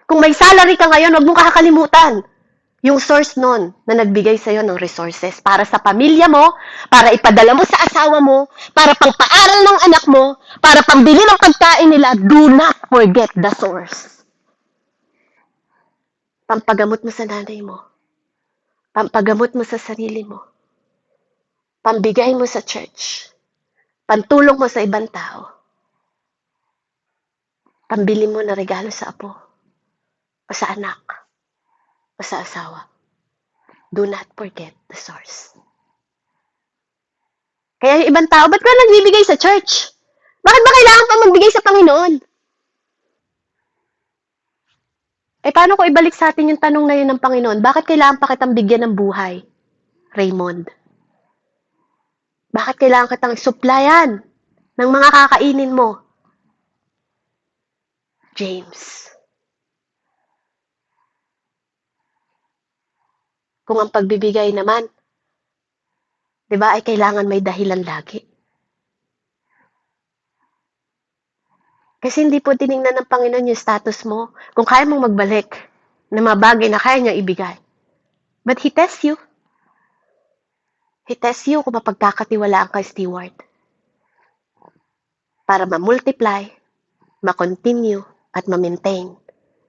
Kung may salary ka ngayon, huwag mong kakalimutan yung source nun na nagbigay sa'yo ng resources para sa pamilya mo, para ipadala mo sa asawa mo, para pangpaaral ng anak mo, para pambili ng pagkain nila. Do not forget the source. pampagamot mo sa nanay mo, pampagamot mo sa sarili mo, pambigay mo sa church, pantulong mo sa ibang tao, pambili mo na regalo sa apo, o sa anak, o sa asawa. Do not forget the source. Kaya yung ibang tao, ba't ka nagbibigay sa church? Bakit ba kailangan pa magbigay sa Panginoon? Eh, paano ko ibalik sa atin yung tanong na yun ng Panginoon? Bakit kailangan pa kitang bigyan ng buhay, Raymond? Bakit kailangan kitang supplyan ng mga kakainin mo, James? Kung ang pagbibigay naman, di ba, ay kailangan may dahilan lagi. Kasi hindi po tiningnan ng Panginoon yung status mo, kung kaya mong magbalik ng mga bagay na kaya niyang ibigay. But He tests you. He tests you kung mapagkakatiwalaan ka, steward. Para ma-multiply, ma-continue, at ma-maintain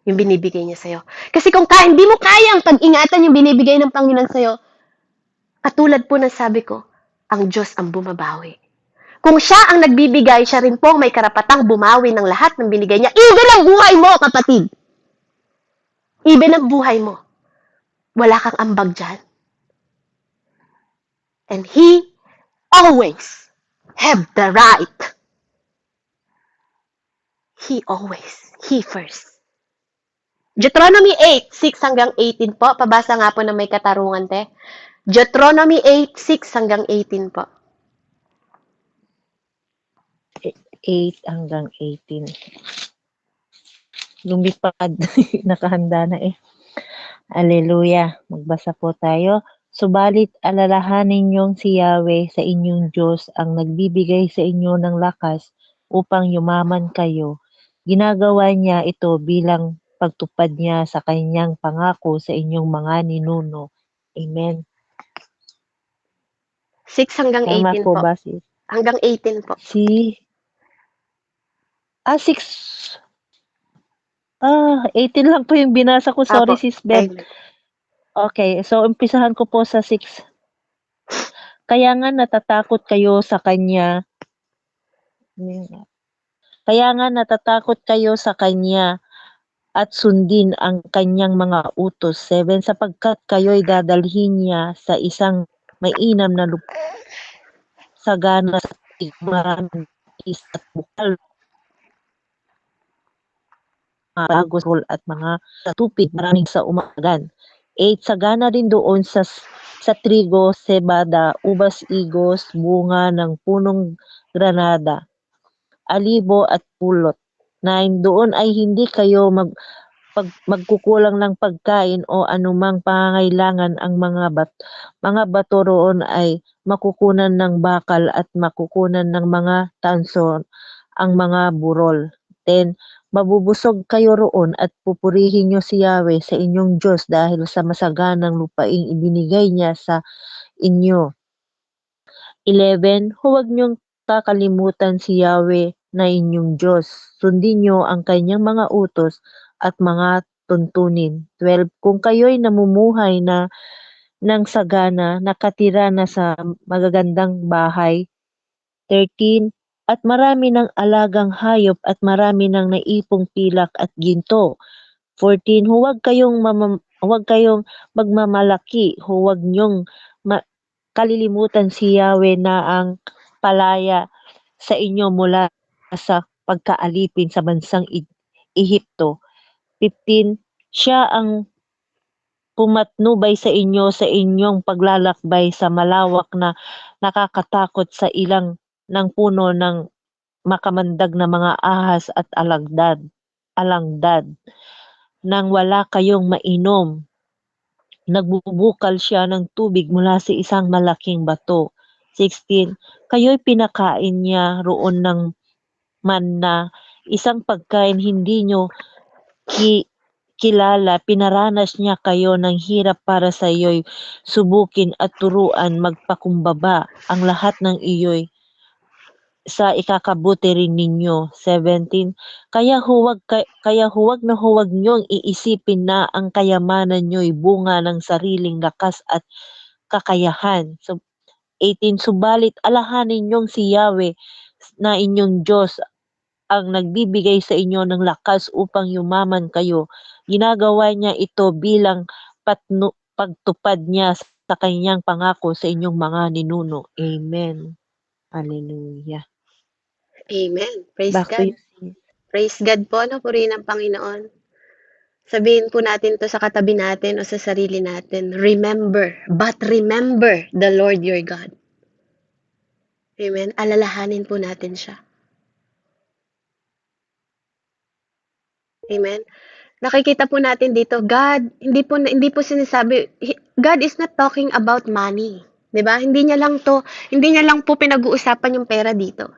yung binibigay niya sa'yo. Kasi kung hindi mo kayang pag-ingatan yung binibigay ng Panginoon sa'yo, katulad po ng sabi ko, ang Diyos ang bumabawi. Kung siya ang nagbibigay, siya rin po may karapatang bumawi ng lahat ng binigay niya. Even ang buhay mo, kapatid. Even ang buhay mo. Wala kang ambag dyan. And He always have the right. He always. He first. Deuteronomy 8:6 hanggang 18 po. Pabasa nga po na may katarungan, te. Deuteronomy 8:6 hanggang 18 po. 8 hanggang 18. Lumipad. Nakahanda na eh. Hallelujah. Magbasa po tayo. Subalit alalahanin niyong si Yahweh sa inyong Diyos ang nagbibigay sa inyo ng lakas upang yumaman kayo. Ginagawa niya ito bilang pagtupad niya sa kanyang pangako sa inyong mga ninuno. Amen. 6 hanggang Tama 18 po po. ba sis? Hanggang 18 po. 6. 18 lang po yung binasa ko. Sorry, Apo. sis Beb. Amen. Okay, so umpisahan ko po sa 6. Kaya nga natatakot kayo sa kanya. Kaya nga natatakot kayo sa kanya at sundin ang kanyang mga utos. 7. Sapagkat kayo'y dadalhin niya sa isang mainam na sagana sa maraming at bukal, mga agosol at mga tupid, maraming sa umagan. 8. Sagana rin doon sa trigo, sebada, ubas, igos, bunga ng punong granada, alibo at pulot. 9. Doon ay hindi kayo magkukulang ng pagkain o anumang pangangailangan. Ang mga bato roon ay makukunan ng bakal at makukunan ng mga tanso ang mga burol. 10. Mabubusog kayo roon at pupurihin niyo si Yahweh sa inyong Diyos dahil sa masaganang lupaing ibinigay niya sa inyo. 11. Huwag niyong kakalimutan si Yahweh na inyong Diyos. Sundin niyo ang kanyang mga utos at mga tuntunin. 12. Kung kayo'y namumuhay na ng sagana, nakatira na sa magagandang bahay. 13. At marami ng alagang hayop at marami ng naipong pilak at ginto. 14. Huwag kayong magmamalaki, huwag niyong kalilimutan si Yahweh na ang palaya sa inyo mula sa pagkaalipin sa bansang Ehipto. 15. Siya ang pumatnubay sa inyo sa inyong paglalakbay sa malawak na nakakatakot sa ilang ng puno ng makamandag na mga ahas at alangdad. Nang wala kayong mainom, nagbubukal siya ng tubig mula sa isang malaking bato. 16. Kayo'y pinakain niya roon ng manna, isang pagkain hindi nyo kilala. Pinaranas niya kayo ng hirap para sa iyo'y subukin at turuan magpakumbaba ang lahat ng iyo'y sa ikakabuti rin ninyo. 17. Kaya huwag na huwag niyong iisipin na ang kayamanan niyo'y bunga ng sariling lakas at kakayahan. So, 18. Subalit alalahanin niyong si Yahweh na inyong Diyos ang nagbibigay sa inyo ng lakas upang yumaman kayo. Ginagawa niya ito bilang pagtupad niya sa kanyang pangako sa inyong mga ninuno. Amen. Hallelujah. Amen. Praise Back to God. you, sis. Praise God po, no? Purihin ang Panginoon. Sabihin po natin to sa katabi natin o sa sarili natin. Remember, but remember the Lord your God. Amen. Alalahanin po natin siya. Amen. Nakikita po natin dito, God, hindi po sinasabi, God is not talking about money. 'Di ba? Hindi niya lang po pinag-uusapan yung pera dito.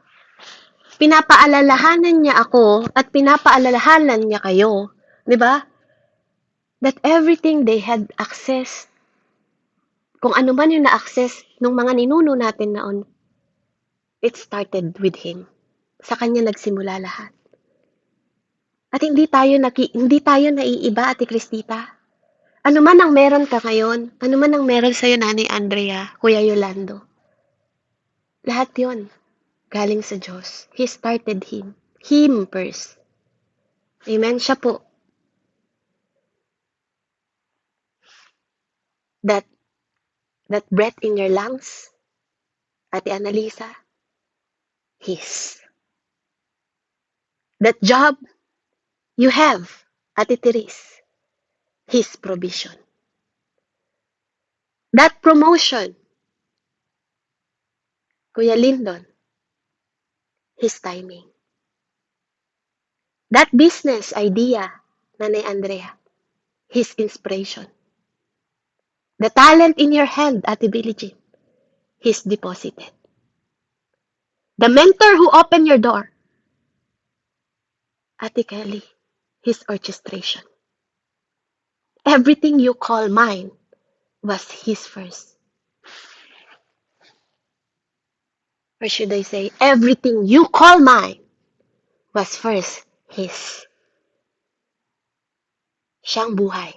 Pinapaalalahanan niya ako at pinapaalalahanan niya kayo, 'di ba? That everything they had access, kung ano man yung na-access ng mga ninuno natin noon, it started with Him. Sa Kanya nagsimula lahat. At hindi tayo naiiba, Ate Cristita. Ano man ang meron ka ngayon, ano man ang meron sa'yo, Nanay Andrea, Kuya Yolando, lahat yon galing sa Diyos. He started Him first. Amen? Siya po. That breath in your lungs, Ate Annalisa, His. That job you have, Ate Therese, His provision. That promotion, Kuya Lyndon, His timing. That business idea, Nanay Andrea, His inspiration. The talent in your hand, Ate Billie Jean, He's deposited. The mentor who opened your door, Ate Kelly, His orchestration. Everything you call mine was His first. Or should I say, everything you call mine was first His. Siyang buhay.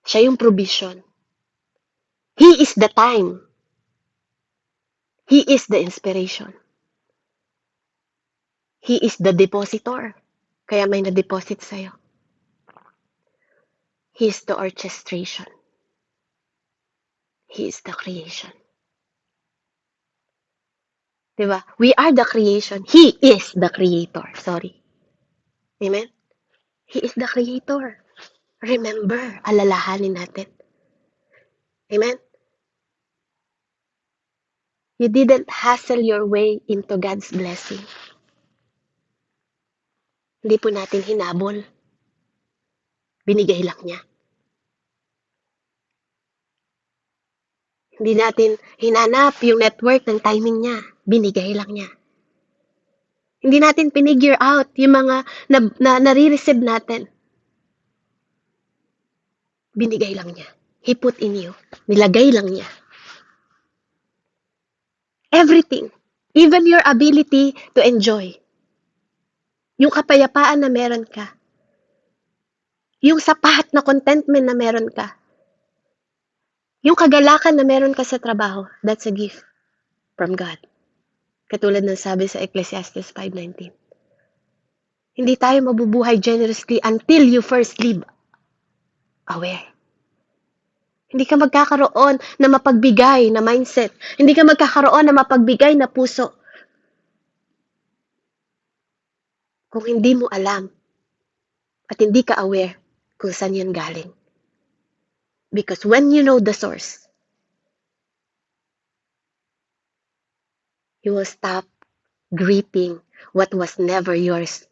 Siya yung provision. He is the time. He is the inspiration. He is the depositor. Kaya may na-deposit sa'yo. He is the orchestration. He is the creation. Diba? We are the creation. He is the creator. Sorry. Amen? He is the creator. Remember, alalahanin natin. Amen? You didn't hustle your way into God's blessing. Hindi po natin hinabol. Binigay lang niya. Hindi natin hinanap yung network ng timing niya. Binigay lang niya. Hindi natin pinigure out yung mga nare-receive natin. Binigay lang niya. He put in you. Nilagay lang niya. Everything. Even your ability to enjoy. Yung kapayapaan na meron ka. Yung sapat na contentment na meron ka. Yung kagalakan na meron ka sa trabaho. That's a gift from God. Katulad ng sabi sa Ecclesiastes 5:19. Hindi tayo mabubuhay generously until you first live aware. Hindi ka magkakaroon na mapagbigay na mindset. Hindi ka magkakaroon na mapagbigay na puso. Kung hindi mo alam at hindi ka aware kung saan yan galing. Because when you know the source, you will stop gripping what was never yours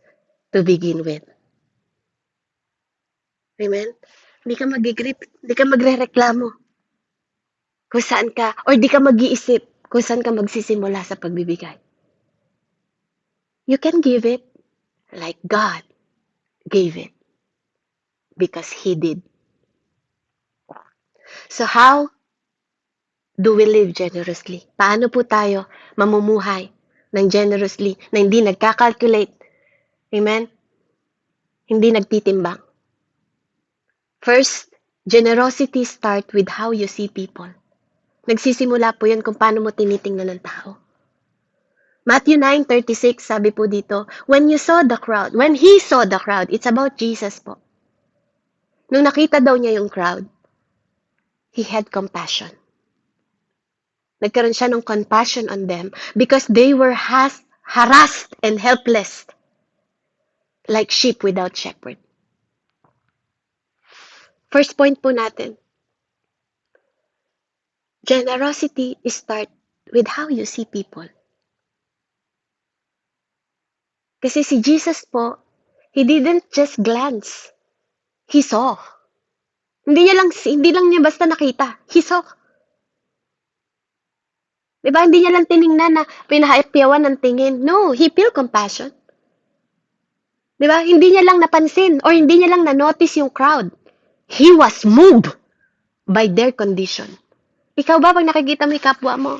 to begin with. Amen? Hindi ka mag-grip, hindi ka magre-reklamo kung saan ka, or di ka mag-iisip kung saan ka magsisimula sa pagbibigay. You can give it like God gave it because He did. So how do we live generously? Paano po tayo mamumuhay ng generously na hindi nagka-calculate? Amen? Hindi nagtitimbang. First, generosity start with how you see people. Nagsisimula po yun kung paano mo tinitingnan ng tao. Matthew 9:36, sabi po dito, when he saw the crowd, it's about Jesus po. Nung nakita daw niya yung crowd, he had compassion. Nagkaroon siya ng compassion on them because they were harassed and helpless like sheep without shepherd. First point po natin, generosity is start with how you see people. Kasi si Jesus po, he didn't just glance. He saw. Hindi lang niya basta nakita. He saw. Diba? Hindi niya lang tiningnan na pinahayapyawan ng tingin. No, he feel compassion. Diba? Hindi niya lang napansin or hindi niya lang na-notice yung crowd. He was moved by their condition. Ikaw ba, pag nakikita mo yung kapwa mo,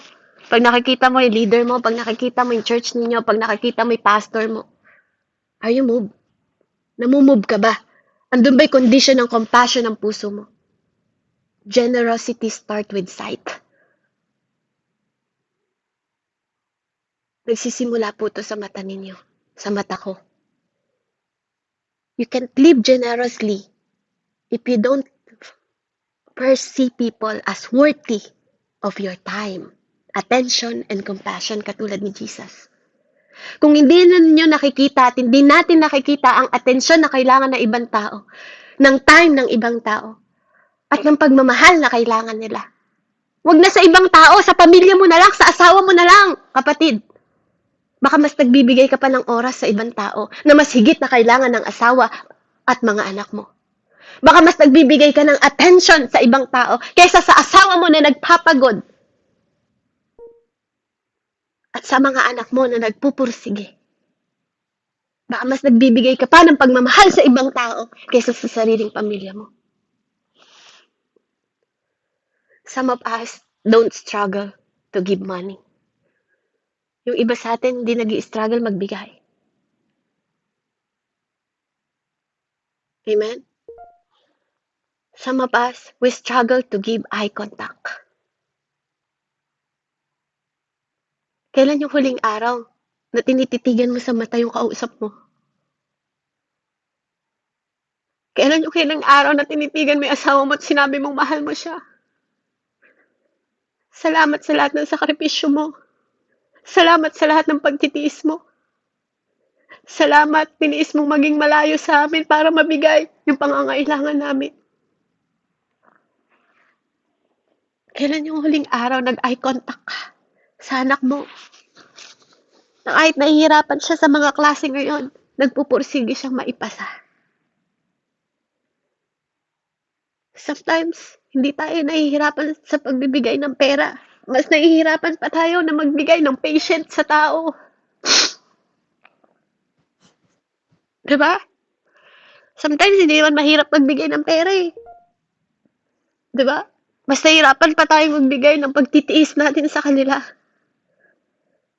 pag nakikita mo yung leader mo, pag nakikita mo yung church ninyo, pag nakikita mo yung pastor mo, are you moved? Namumove ka ba? Andun ba yung condition ng compassion ng puso mo? Generosity start with sight. Nagsisimula po ito sa mata ninyo, sa mata ko. You can't live generously if you don't first see people as worthy of your time, attention, and compassion katulad ni Jesus. Kung hindi ninyo nakikita at hindi natin nakikita ang atensyon na kailangan ng ibang tao, ng time ng ibang tao, at ng pagmamahal na kailangan nila. Huwag na sa ibang tao, sa pamilya mo na lang, sa asawa mo na lang, kapatid. Baka mas nagbibigay ka pa ng oras sa ibang tao na mas higit na kailangan ng asawa at mga anak mo. Baka mas nagbibigay ka ng attention sa ibang tao kaysa sa asawa mo na nagpapagod at sa mga anak mo na nagpupursige. Baka mas nagbibigay ka pa ng pagmamahal sa ibang tao kaysa sa sariling pamilya mo. Some of us don't struggle to give money. Yung iba sa atin, hindi nag-i-struggle magbigay. Amen? Some of us, we struggle to give eye contact. Kailan yung huling araw na tinititigan mo sa mata yung kausap mo? Kailan yung huling araw na tinitigan mo yung asawa mo at sinabi mong mahal mo siya? Salamat sa lahat ng sakripisyo mo. Salamat sa lahat ng pagtitiis mo. Salamat, tiniis mong maging malayo sa amin para mabigay yung pangangailangan namin. Kailan yung huling araw nag-eye contact ka sa anak mo? Na kahit nahihirapan siya sa mga klase ngayon, nagpupursige siyang maipasa. Sometimes, hindi tayo nahihirapan sa pagbibigay ng pera. Mas nahihirapan pa tayo na magbigay ng patient sa tao. Diba? Sometimes, hindi naman mahirap magbigay ng pera eh. Diba? Mas nahihirapan pa tayo magbigay ng pagtitiis natin sa kanila.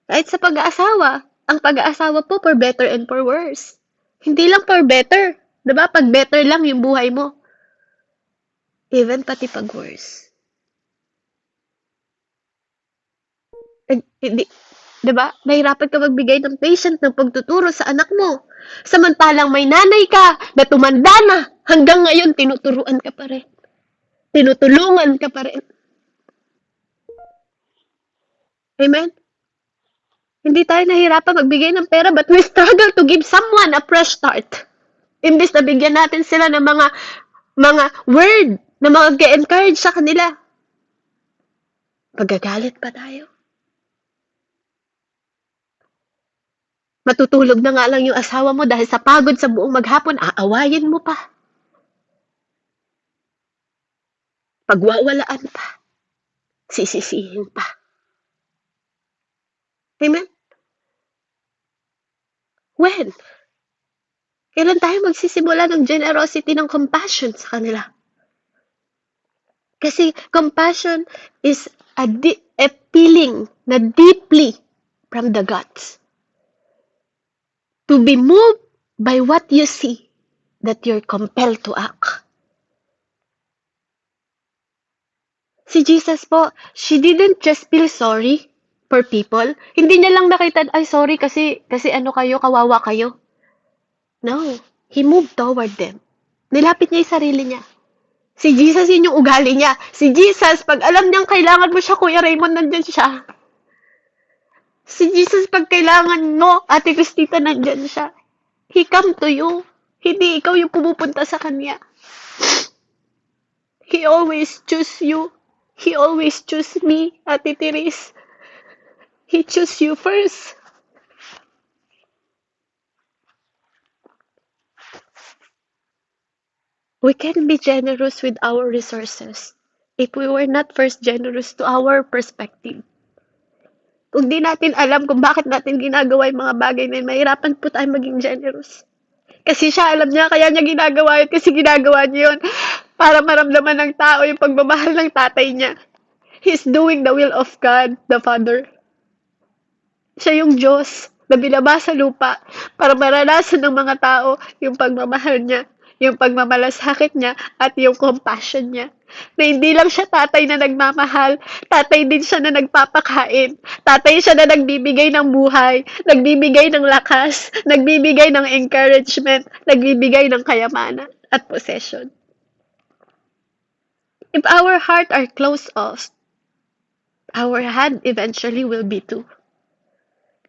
Kahit sa pag-aasawa, ang pag-aasawa po for better and for worse. Hindi lang for better. Diba? Pag better lang yung buhay mo. Even pati pag worse. Diba? Nahirapan ka magbigay ng patient ng pagtuturo sa anak mo. Samantalang may nanay ka na tumanda na. Hanggang ngayon, tinuturuan ka pa rin. Tinutulungan ka pa rin. Amen? Hindi tayo nahirapan magbigay ng pera but we struggle to give someone a fresh start. Imbis na bigyan natin sila ng mga word na mag-encourage sa kanila. Pagagalit pa tayo. Matutulog na nga lang yung asawa mo dahil sa pagod sa buong maghapon, aawayin mo pa. Pagwawalaan pa. Sisisihin pa. Amen? When? Kailan tayo magsisimula ng generosity, ng compassion sa kanila? Kasi compassion is a feeling na deeply from the guts. To be moved by what you see, that you're compelled to act. Si Jesus po, she didn't just feel sorry for people. Hindi niya lang nakita, ay sorry kasi ano kayo, kawawa kayo. No, he moved toward them. Nilapit niya yung sarili niya. Si Jesus, yun yung ugali niya. Si Jesus, pag alam niyang kailangan mo siya, Kuya Raymond, nandyan siya. Si Jesus, pag kailangan mo, Ate Cristita, nandyan siya. He come to you. Hindi ikaw yung pumupunta sa kanya. He always choose you. He always choose me, Ate Therese. He choose you first. We can be generous with our resources if we were not first generous to our perspective. Kung di natin alam kung bakit natin ginagawa yung mga bagay na yun, mahirapan po tayo maging generous. Kasi siya, alam niya, kaya niya ginagawa yun kasi ginagawa niya yun para maramdaman ng tao yung pagmamahal ng tatay niya. He's doing the will of God, the Father. Siya yung Diyos na binaba sa lupa para maranasan ng mga tao yung pagmamahal niya, yung pagmamalasakit niya, at yung compassion niya. Na hindi lang siya tatay na nagmamahal, tatay din siya na nagpapakain. Tatay siya na nagbibigay ng buhay, nagbibigay ng lakas, nagbibigay ng encouragement, nagbibigay ng kayamanan at possession. If our heart are closed off, our hand eventually will be too.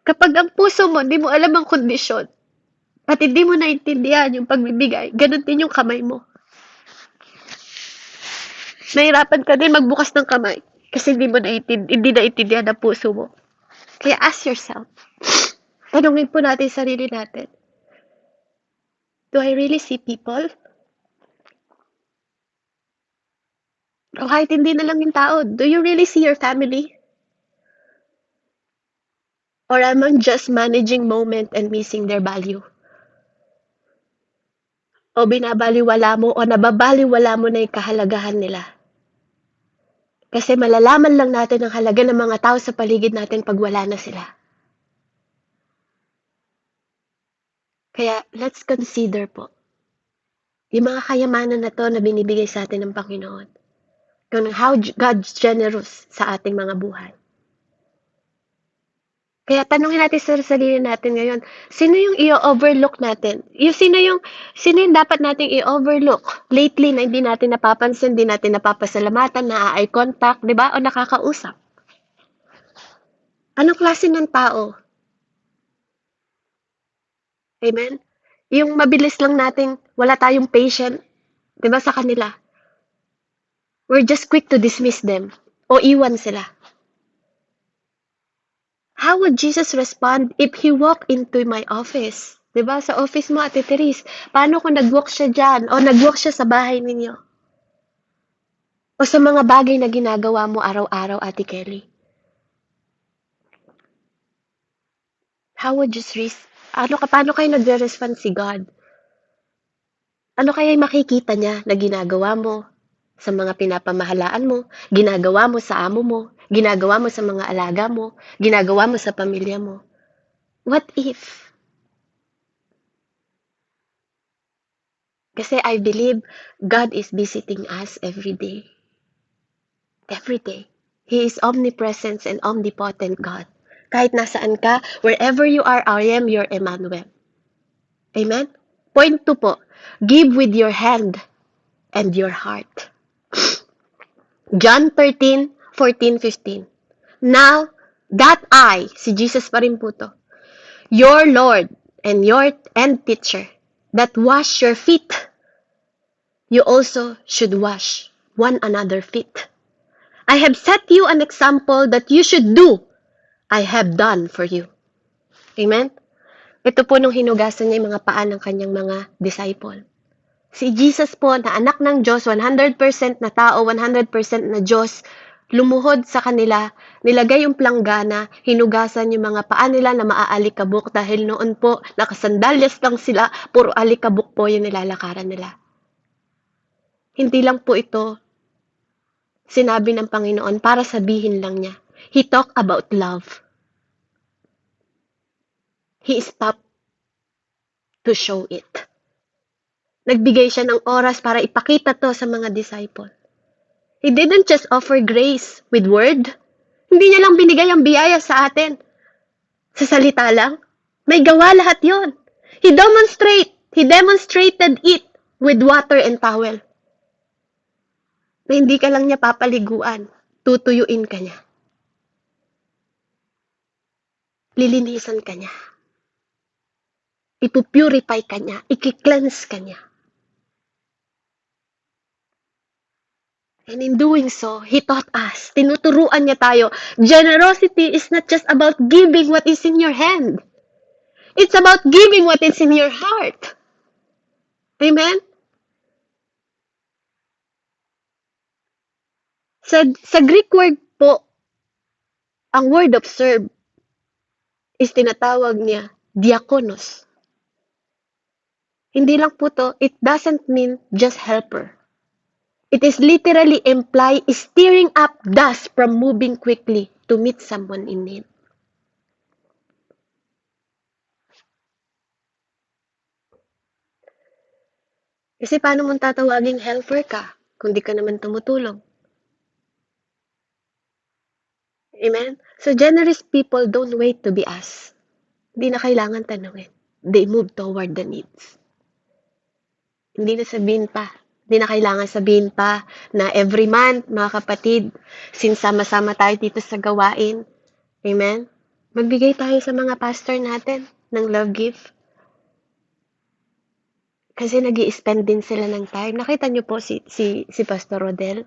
Kapag ang puso mo, hindi mo alam ang kondisyon, at hindi mo naintindihan yung pagbibigay, ganun din yung kamay mo. Nahirapan ka din magbukas ng kamay kasi hindi naintindihan ang puso mo. Kaya ask yourself, tanungin po natin sarili natin, do I really see people? O kahit hindi na lang yung tao, do you really see your family? Or am I just managing moment and missing their value? O binabaliwala mo o nababaliwala mo na yung kahalagahan nila? Kasi malalaman lang natin ang halaga ng mga tao sa paligid natin pag wala na sila. Kaya let's consider po yung mga kayamanan na to na binibigay sa atin ng Panginoon. Kung how God's generous sa ating mga buhay. Kaya tanungin natin sa sarili natin ngayon, sino yung i-overlook natin? Sino yung dapat nating i-overlook lately na hindi natin napapansin, hindi natin napapasalamatan, na-eye contact, di ba? O nakakausap. Anong klase ng tao? Amen? Yung mabilis lang nating wala tayong patient, di ba, sa kanila. We're just quick to dismiss them o iwan sila. How would Jesus respond if He walked into my office? Diba? Sa office mo, Ate Therese, paano kung nag-walk siya dyan o nag-walk siya sa bahay ninyo? O sa mga bagay na ginagawa mo araw-araw, Ate Kelly? How would you paano kayo nagre-respond si God? Ano kaya makikita niya na ginagawa mo sa mga pinapamahalaan mo, ginagawa mo sa amo mo, ginagawa mo sa mga alaga mo, ginagawa mo sa pamilya mo? What if? Kasi I believe God is visiting us every day. Every day. He is omnipresent and omnipotent God. Kahit nasaan ka, wherever you are, I am your Emmanuel. Amen? Point 2 po. Give with your hand and your heart. John 13:14-15. Now, that I, si Jesus pa rin po to, your Lord and teacher, that wash your feet, you also should wash one another feet. I have set you an example that you should do, I have done for you. Amen? Ito po nung hinugasan niya yung mga paa ng kanyang mga disciple. Si Jesus po, na anak ng Diyos, 100% na tao, 100% na Diyos, lumuhod sa kanila, nilagay yung planggana, hinugasan yung mga paa nila na maaalikabok dahil noon po, nakasandalyas lang sila, puro alikabok po yung nilalakaran nila. Hindi lang po ito sinabi ng Panginoon para sabihin lang niya. He talked about love. He stopped to show it. Nagbigay siya ng oras para ipakita to sa mga disciple. He didn't just offer grace with word. Hindi niya lang binigay ang biyaya sa atin. Sa salita lang. May gawa lahat yon. He demonstrated it with water and towel. Na hindi ka lang niya papaliguan. Tutuyuin ka niya. Lilinisan ka niya. Ipupurify ka niya. Iki-cleanse ka niya. And in doing so, He taught us, tinuturuan niya tayo, generosity is not just about giving what is in your hand. It's about giving what is in your heart. Amen? Sa Greek word po, ang word of serve is tinatawag niya diakonos. Hindi lang po to, it doesn't mean just helper. It is literally imply stirring up dust from moving quickly to meet someone in need. Kasi paano mong tatawaging helper ka kung di ka naman tumutulong? Amen? So generous people don't wait to be asked. Hindi na kailangan tanungin. They move toward the needs. Hindi na kailangan sabihin pa na every month, mga kapatid, since sama-sama tayo dito sa gawain, amen? Magbigay tayo sa mga pastor natin ng love gift. Kasi nag-i-spend din sila ng time. Nakita niyo po si Pastor Rodel.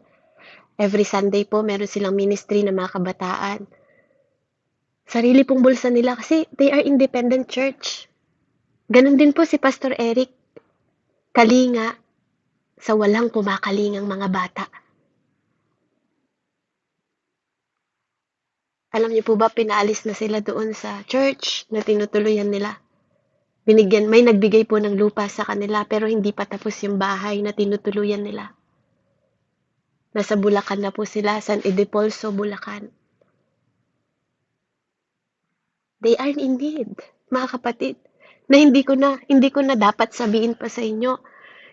Every Sunday po, meron silang ministry ng mga kabataan. Sarili pong bulsa nila kasi they are independent church. Ganon din po si Pastor Eric. Kalinga sa walang kumakalingang mga bata. Alam niyo po ba, pinaalis na sila doon sa church na tinutuluyan nila. May nagbigay po ng lupa sa kanila pero hindi pa tapos yung bahay na tinutuluyan nila. Nasa Bulacan na po sila, San Ildefonso, Bulacan. They are in need, mga kapatid, na hindi ko na dapat sabihin pa sa inyo.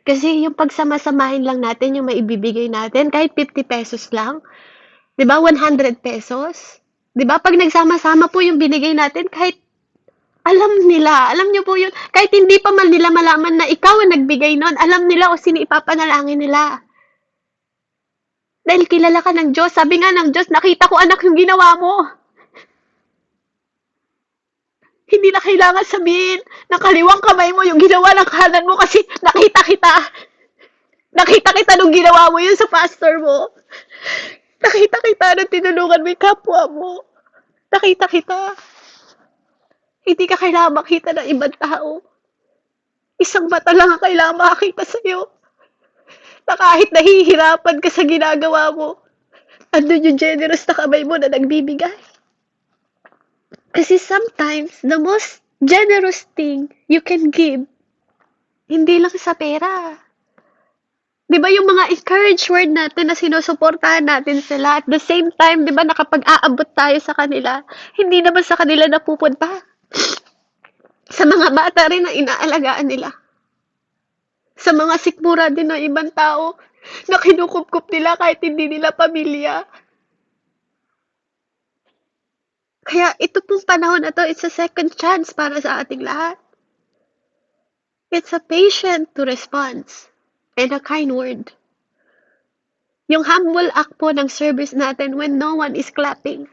Kasi yung pagsama-samahin lang natin, yung maibibigay natin, kahit 50 pesos lang, 'di ba, 100 pesos? 'Di ba, pag nagsama-sama po yung binigay natin, kahit alam niyo po yun, kahit hindi pa man nila malaman na ikaw ang nagbigay nun, alam nila kung sino ipapanalangin nila. Dahil kilala ka ng Diyos, sabi nga ng Diyos, nakita ko anak yung ginawa mo. Hindi na kailangan sabihin na kaliwang kamay mo yung ginawa ng kanan mo kasi nakita kita. Nakita kita nung ginawa mo yun sa pastor mo. Nakita kita nung tinulungan mo yung kapwa mo. Nakita kita. Hindi ka kailangan makita ng ibang tao. Isang mata lang ang kailangan makakita sa'yo. Na kahit nahihirapan ka sa ginagawa mo, andun yung generous na kamay mo na nagbibigay. Kasi sometimes, the most generous thing you can give, hindi lang sa pera. Di ba yung mga encourage word natin na sinusuportahan natin sila, at the same time, di ba nakapag-aabot tayo sa kanila, hindi naman sa kanila napupunta. Sa mga bata rin na inaalagaan nila. Sa mga sikmura din ng ibang tao na kinukup-kup nila kahit hindi nila pamilya. Kaya ito pong panahon na to, it's a second chance para sa ating lahat. It's a patient to response and a kind word. Yung humble act po ng service natin when no one is clapping.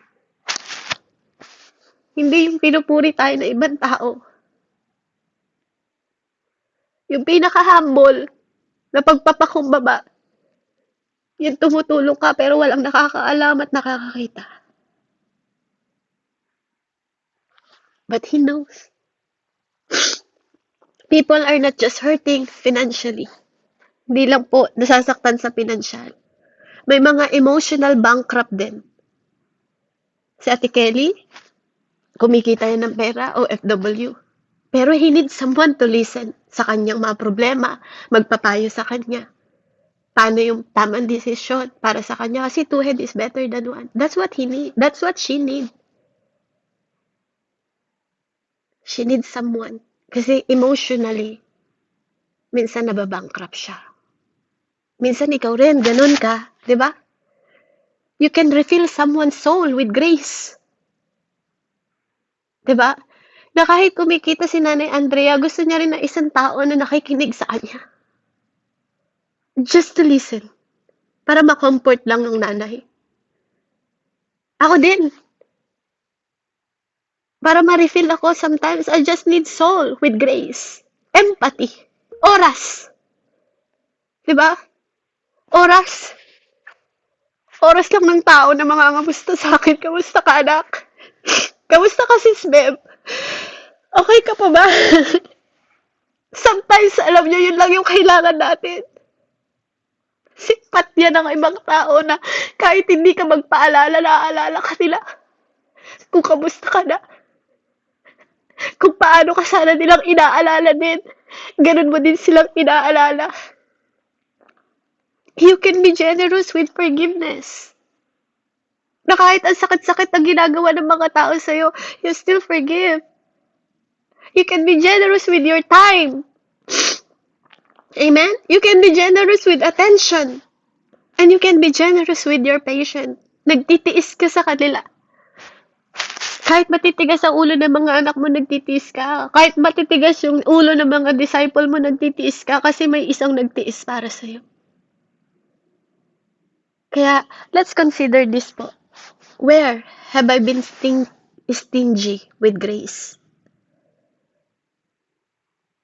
Hindi yung pinupuri tayo ng ibang tao. Yung pinaka-humble na pagpapakumbaba, yung tumutulong ka pero walang nakakaalam at nakakakita. But He knows. People are not just hurting financially. Hindi lang po nasasaktan sa pinansyal. May mga emotional bankrupt din. Si Ate Kelly, kumikita yan ng pera, OFW. Pero he needs someone to listen sa kanyang mga problema, magpapayo sa kanya. paano yung tamang desisyon para sa kanya kasi two head is better than one. That's what he need. That's what she need. She needs someone. Kasi emotionally, minsan nababankrupt siya. Minsan ikaw rin, ganun ka. 'Di ba? You can refill someone's soul with grace. 'Di ba? Na kahit kumikita si Nanay Andrea, gusto niya rin ng isang tao na nakikinig sa kanya. Just to listen. Para ma-comfort lang ng nanay. Ako din. Para ma-refill ako, sometimes I just need soul with grace. Empathy. Oras. 'Di ba? Oras. Oras lang ng tao na mangangamusta sa akin. Kamusta ka, anak? Kamusta ka, sis Beb? Okay ka pa ba? Sometimes, alam nyo, yun lang yung kailangan natin. Sipat yan ng ibang tao na kahit hindi ka magpaalala, naaalala ka nila. Kung kamusta ka na. Kung paano ka sana nilang inaalala din. Ganun mo din silang inaalala. You can be generous with forgiveness. Na kahit ang sakit-sakit na ginagawa ng mga tao sa'yo, you still forgive. You can be generous with your time. Amen? You can be generous with attention. And you can be generous with your patience. Nagtitiis ka sa kanila. Kahit matitigas ang ulo ng mga anak mo, nagtitiis ka. Kahit matitigas yung ulo ng mga disciple mo, nagtitiis ka kasi may isang nagtiis para sa'yo. Kaya, let's consider this po. Where have I been stingy with grace?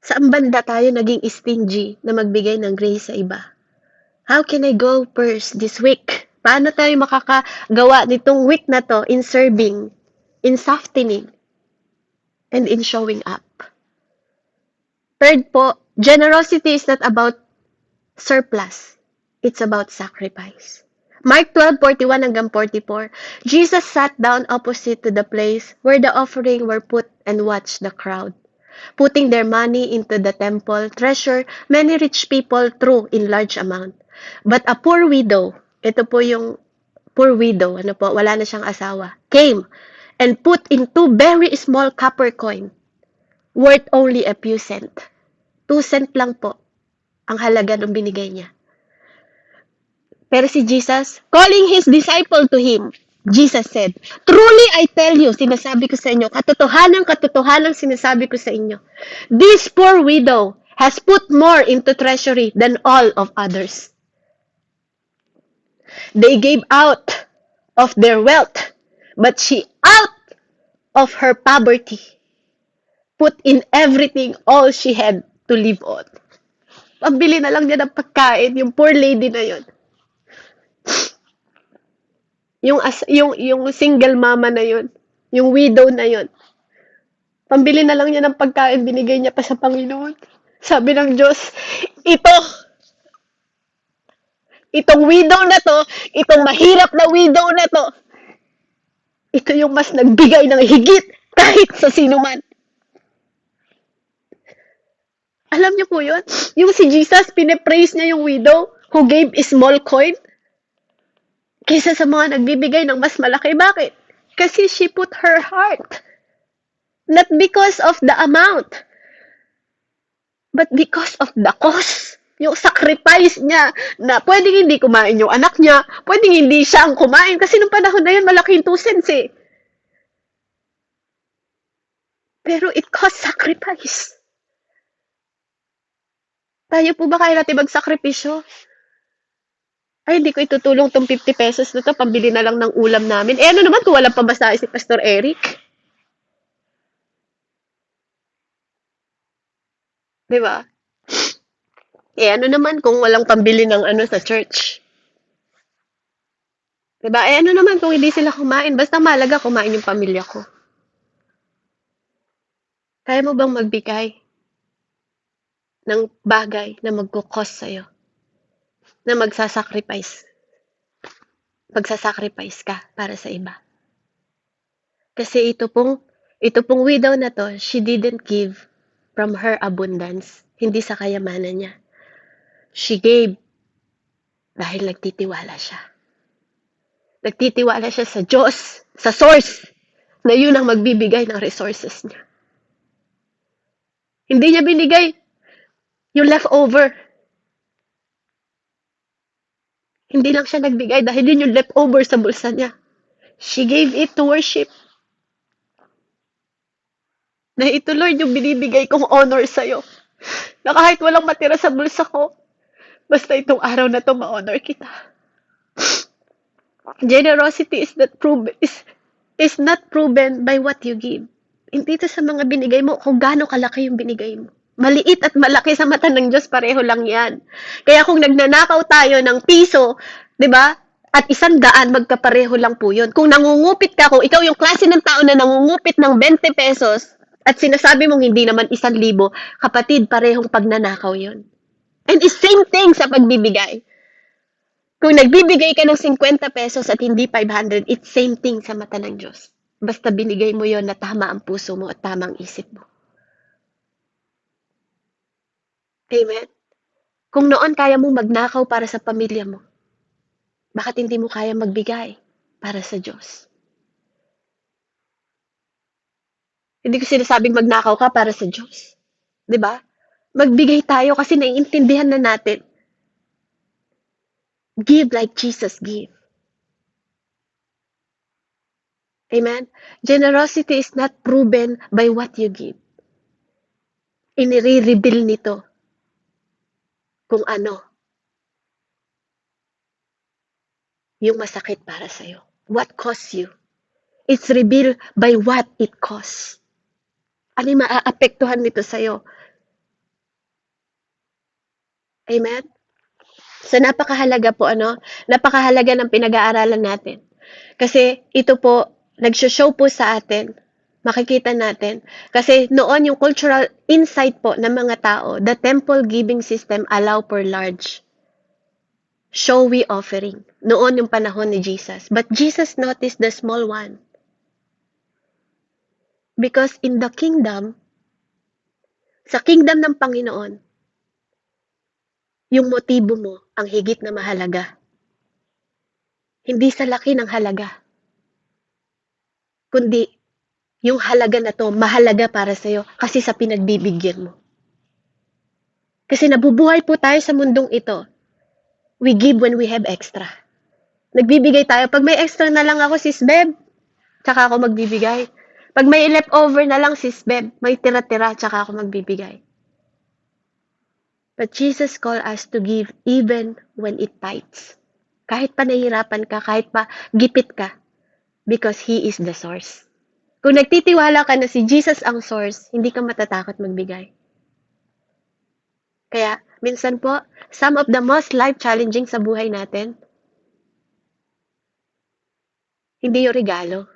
Saan banda tayo naging stingy na magbigay ng grace sa iba? How can I go first this week? Paano tayo makakagawa nitong week na to in serving, in softening, and in showing up? Third po, generosity is not about surplus. It's about sacrifice. Mark 12:41 hanggang 44. Jesus sat down opposite to the place where the offering were put and watched the crowd. Putting their money into the temple treasure, many rich people threw in large amount. But a poor widow, ito po yung poor widow, wala na siyang asawa, came and put in 2 very small copper coin, worth only a few cent. 2 cent lang po ang halaga ng binigay niya. Pero si Jesus, calling his disciple to him, Jesus said, "Truly I tell you," sinasabi ko sa inyo, katotohanan sinasabi ko sa inyo, "this poor widow has put more into treasury than all of others. They gave out of their wealth, but she out of her poverty put in everything all she had to live on." Pambili na lang niya ng pagkain, yung poor lady na yun. Yung single mama na yun, yung widow na yun. Pambili na lang niya ng pagkain, binigay niya pa sa Panginoon. Sabi ng Diyos, itong widow na to, itong mahirap na widow na to, ito yung mas nagbigay ng higit kahit sa sino man. Alam niyo po yun? Yung si Jesus, pinipraise niya yung widow who gave a small coin kaysa sa mga nagbibigay ng mas malaki. Bakit? Kasi she put her heart. Not because of the amount, but because of the cost. Yung sacrifice niya na pwedeng hindi kumain yung anak niya, pwedeng hindi siya ang kumain kasi nung panahon na yun, malaki yung 2 cents eh. Pero it cost sacrifice. Tayo po ba kaya natin magsakripisyo? Ay, hindi ko itutulong tong 50 pesos na to, pambili na lang ng ulam namin. Eh, ano naman kung walang pamasahe si Pastor Eric? Diba? Eh, ano naman kung walang pambili ng sa church? Diba? Eh, ano naman kung hindi sila kumain? Basta mahalaga kumain yung pamilya ko. Kaya mo bang magbigay ng bagay na magkukos sa'yo? Na magsasacrifice ka para sa iba. Kasi ito pong widow na to, she didn't give from her abundance, hindi sa kayamanan niya. She gave Dahil nagtitiwala siya. Nagtitiwala siya sa Diyos, sa source, na yun ang magbibigay ng resources niya. Hindi niya binigay yung leftover. Hindi lang siya nagbigay dahil yun yung leftover sa bulsa niya. She gave it to worship. Na ito, Lord, yung binibigay kong honor sa'yo. Na kahit walang matira sa bulsa ko, basta itong araw na to, ma-honor kita. Generosity is not proven by what you give. Hindi ito sa mga binigay mo kung gaano kalaki yung binigay mo. Maliit at malaki sa mata ng Diyos, pareho lang yan. Kaya kung nagnanakaw tayo ng piso, di ba? At 100, magkapareho lang po yun. Kung nangungupit ka, kung ikaw yung klase ng tao na nangungupit ng 20 pesos, at sinasabi mong hindi naman 1,000, kapatid, parehong pagnanakaw yun. And it's same thing sa pagbibigay. Kung nagbibigay ka ng 50 pesos at hindi 500, it's same thing sa mata ng Diyos. Basta binigay mo yon na tama ang puso mo at tama ang isip mo. Amen? Kung noon kaya mong magnakaw para sa pamilya mo, bakit hindi mo kaya magbigay para sa Diyos? Hindi ko sinasabing magnakaw ka para sa Diyos. 'Di ba? Magbigay tayo kasi naiintindihan na natin. Give like Jesus give. Amen? Generosity is not proven by what you give. Inire-reveal nito kung ano yung masakit para sa'yo. What costs you? It's revealed by what it costs. Ano yung maaapektuhan nito sa'yo? Amen? So, napakahalaga po, napakahalaga ng pinag-aaralan natin. Kasi ito po, nagsho-show po sa atin, makikita natin. Kasi noon yung cultural insight po ng mga tao, the temple giving system allow for large, showy offering. Noon yung panahon ni Jesus. But Jesus noticed the small one. Because in the kingdom, sa kingdom ng Panginoon, yung motibo mo ang higit na mahalaga. Hindi sa laki ng halaga, kundi yung halaga na to, mahalaga para sa'yo kasi sa pinagbibigyan mo. Kasi nabubuhay po tayo sa mundong ito. We give when we have extra. Nagbibigay tayo. Pag may extra na lang ako, sis Beb, tsaka ako magbibigay. Pag may leftover na lang, sis Beb, may tira-tira, tsaka ako magbibigay. But Jesus called us to give even when it bites. Kahit pa nahihirapan ka, kahit pa gipit ka, because He is the source. Kung nagtitiwala ka na si Jesus ang source, hindi ka matatakot magbigay. Kaya, minsan po, some of the most life-challenging sa buhay natin, hindi yung regalo.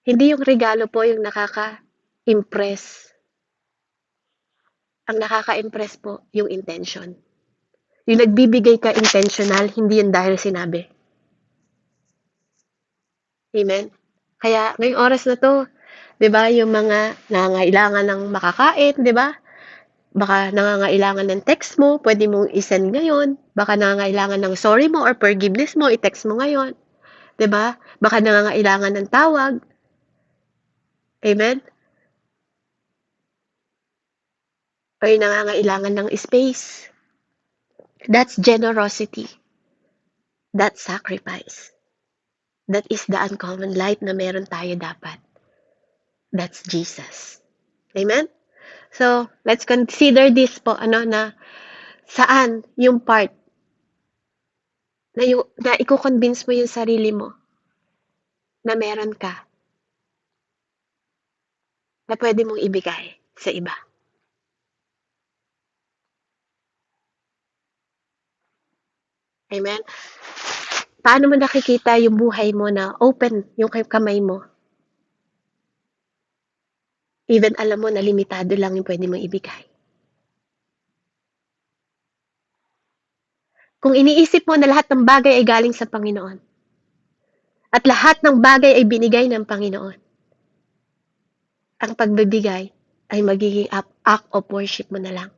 Hindi yung regalo po yung nakaka-impress. Ang nakaka-impress po, yung intention. Yung nagbibigay ka intentional, hindi yun dahil sinabi. Amen? Kaya, ngayong oras na to, di ba, yung mga nangangailangan ng makakain, di ba? Baka nangangailangan ng text mo, pwede mong isend ngayon. Baka nangangailangan ng sorry mo or forgiveness mo, i-text mo ngayon. Di ba? Baka nangangailangan ng tawag. Amen? Or nangangailangan ng space. That's generosity. That's sacrifice. That is the uncommon life na meron tayo dapat. That's Jesus. Amen? So, let's consider this po, na saan yung part na i-convince mo yung sarili mo na meron ka na pwede mong ibigay sa iba. Amen? Paano mo nakikita yung buhay mo na open yung kamay mo? Even alam mo na limitado lang yung pwede mong ibigay. Kung iniisip mo na lahat ng bagay ay galing sa Panginoon, at lahat ng bagay ay binigay ng Panginoon, ang pagbibigay ay magiging act of worship mo na lang.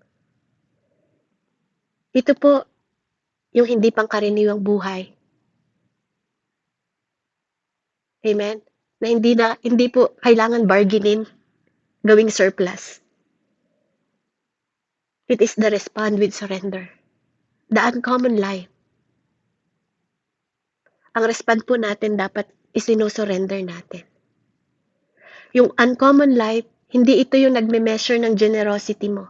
Ito po yung hindi pangkaraniwang buhay. Amen? Na hindi po kailangan bargainin, gawing surplus. It is the respond with surrender. The uncommon life. Ang respond po natin dapat isinusurrender natin. Yung uncommon life, hindi ito yung nagme-measure ng generosity mo.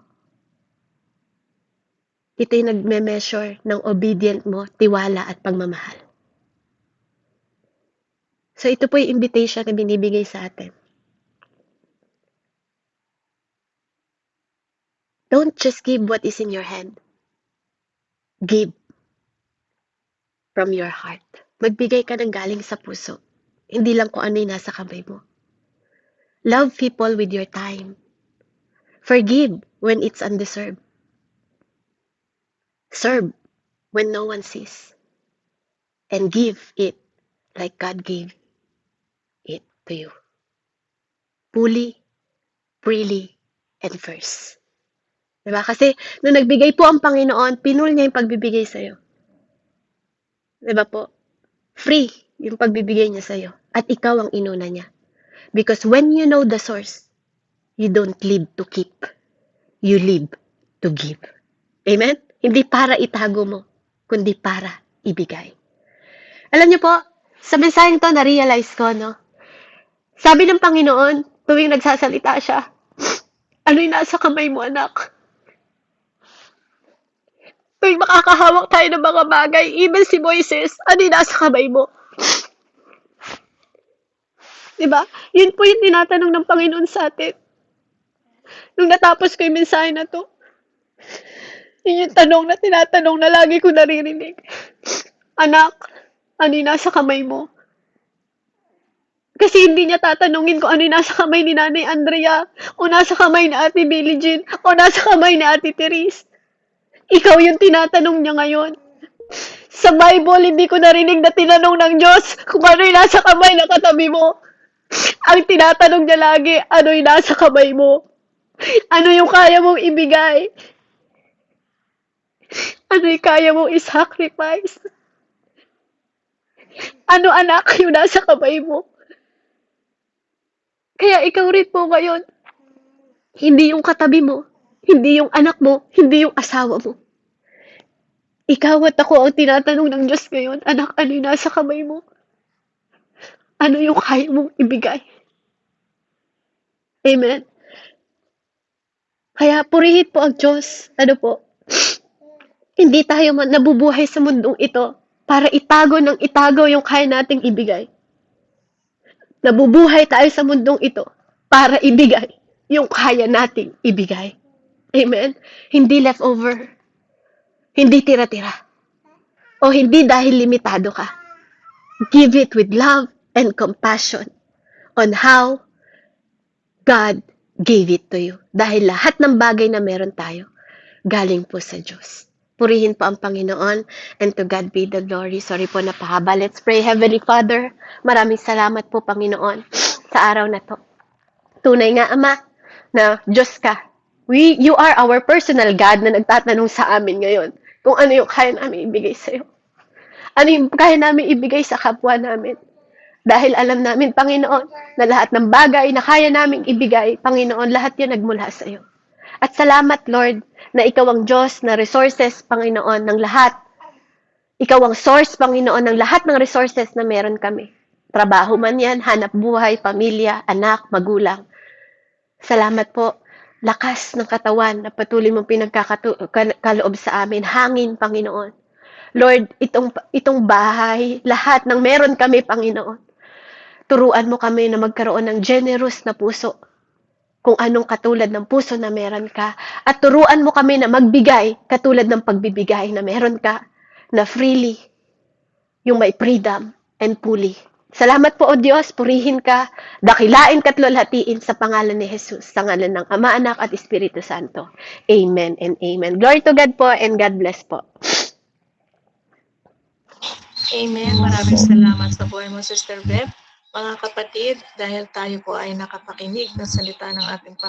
Ito yung nagme-measure ng obedient mo, tiwala at pagmamahal. So ito po yung invitation na binibigay sa atin. Don't just give what is in your hand. Give from your heart. Magbigay ka ng galing sa puso. Hindi lang kung ano yung nasa kamay mo. Love people with your time. Forgive when it's undeserved. Serve when no one sees. And give it like God gave it to you. Fully, freely, and first. Diba? Kasi nung nagbigay po ang Panginoon, pinul niya yung pagbibigay sa'yo. Diba po? Free yung pagbibigay niya sa'yo. At ikaw ang inuna niya. Because when you know the source, you don't live to keep. You live to give. Amen? Hindi para itago mo, kundi para ibigay. Alam niyo po, sa mensaheng to, na-realize ko, no? Sabi ng Panginoon, tuwing nagsasalita siya, ano yung nasa kamay mo, anak? Tuwing makakahawak tayo ng mga bagay, even si Moises, ano yung nasa kamay mo? Diba? Yun po yung tinatanong ng Panginoon sa atin. Nung natapos ko yung mensahe na to, yun yung tanong na tinatanong na lagi ko naririnig. Anak, ano yung nasa kamay mo? Kasi hindi niya tatanungin kung ano yung nasa kamay ni Nanay Andrea, o nasa kamay ni Ate Billie Jean, o nasa kamay ni Ate Therese. Ikaw yung tinatanong niya ngayon. Sa Bible, hindi ko narinig na tinanong ng Diyos kung ano yung nasa kamay na katabi mo. Ang tinatanong niya lagi, ano yung nasa kamay mo? Ano yung kaya mong ibigay? Ano yung kaya mong isacrifice? Ano anak yung nasa kamay mo? Kaya ikaw rin po ngayon, hindi yung katabi mo, hindi yung anak mo, hindi yung asawa mo. Ikaw at ako ang tinatanong ng Diyos ngayon, anak, ano yung nasa kamay mo? Ano yung kaya mong ibigay? Amen? Kaya purihin po ang Diyos. Ano po? Hindi tayo nabubuhay sa mundong ito para itago ng itago yung kaya nating ibigay. Nabubuhay tayo sa mundong ito para ibigay yung kaya nating ibigay. Amen? Hindi leftover. Hindi tira-tira. O hindi dahil limitado ka. Give it with love and compassion on how God gave it to you. Dahil lahat ng bagay na meron tayo, galing po sa Diyos. Purihin po ang Panginoon, and to God be the glory. Sorry po, napahaba. Let's pray. Heavenly Father, maraming salamat po, Panginoon, sa araw na to. Tunay nga, Ama, na Diyos ka. You are our personal God na nagtatanong sa amin ngayon kung ano yung kaya namin ibigay sa'yo. Ano yung kaya namin ibigay sa kapwa namin. Dahil alam namin, Panginoon, na lahat ng bagay na kaya namin ibigay, Panginoon, lahat yun nagmula sa iyo. At salamat, Lord, na ikaw ang Diyos na resources, Panginoon, ng lahat. Ikaw ang source, Panginoon, ng lahat ng resources na meron kami. Trabaho man yan, hanap buhay, pamilya, anak, magulang. Salamat po. Lakas ng katawan na patuloy mong pinagkakaloob sa amin. Hangin, Panginoon. Lord, itong bahay, lahat ng meron kami, Panginoon. Turuan mo kami na magkaroon ng generous na puso. Kung anong katulad ng puso na meron ka. At turuan mo kami na magbigay katulad ng pagbibigay na meron ka. Na freely. Yung may freedom and fully. Salamat po, O Diyos, purihin ka, dakilain ka't lulhatiin sa pangalan ni Jesus, sa ngalan ng Ama, Anak, at Espiritu Santo. Amen and amen. Glory to God po, and God bless po. Amen. Maraming salamat sa buhay mo, Sister Beth. Mga kapatid, dahil tayo po ay nakapakinig ng salita ng ating Panginoon,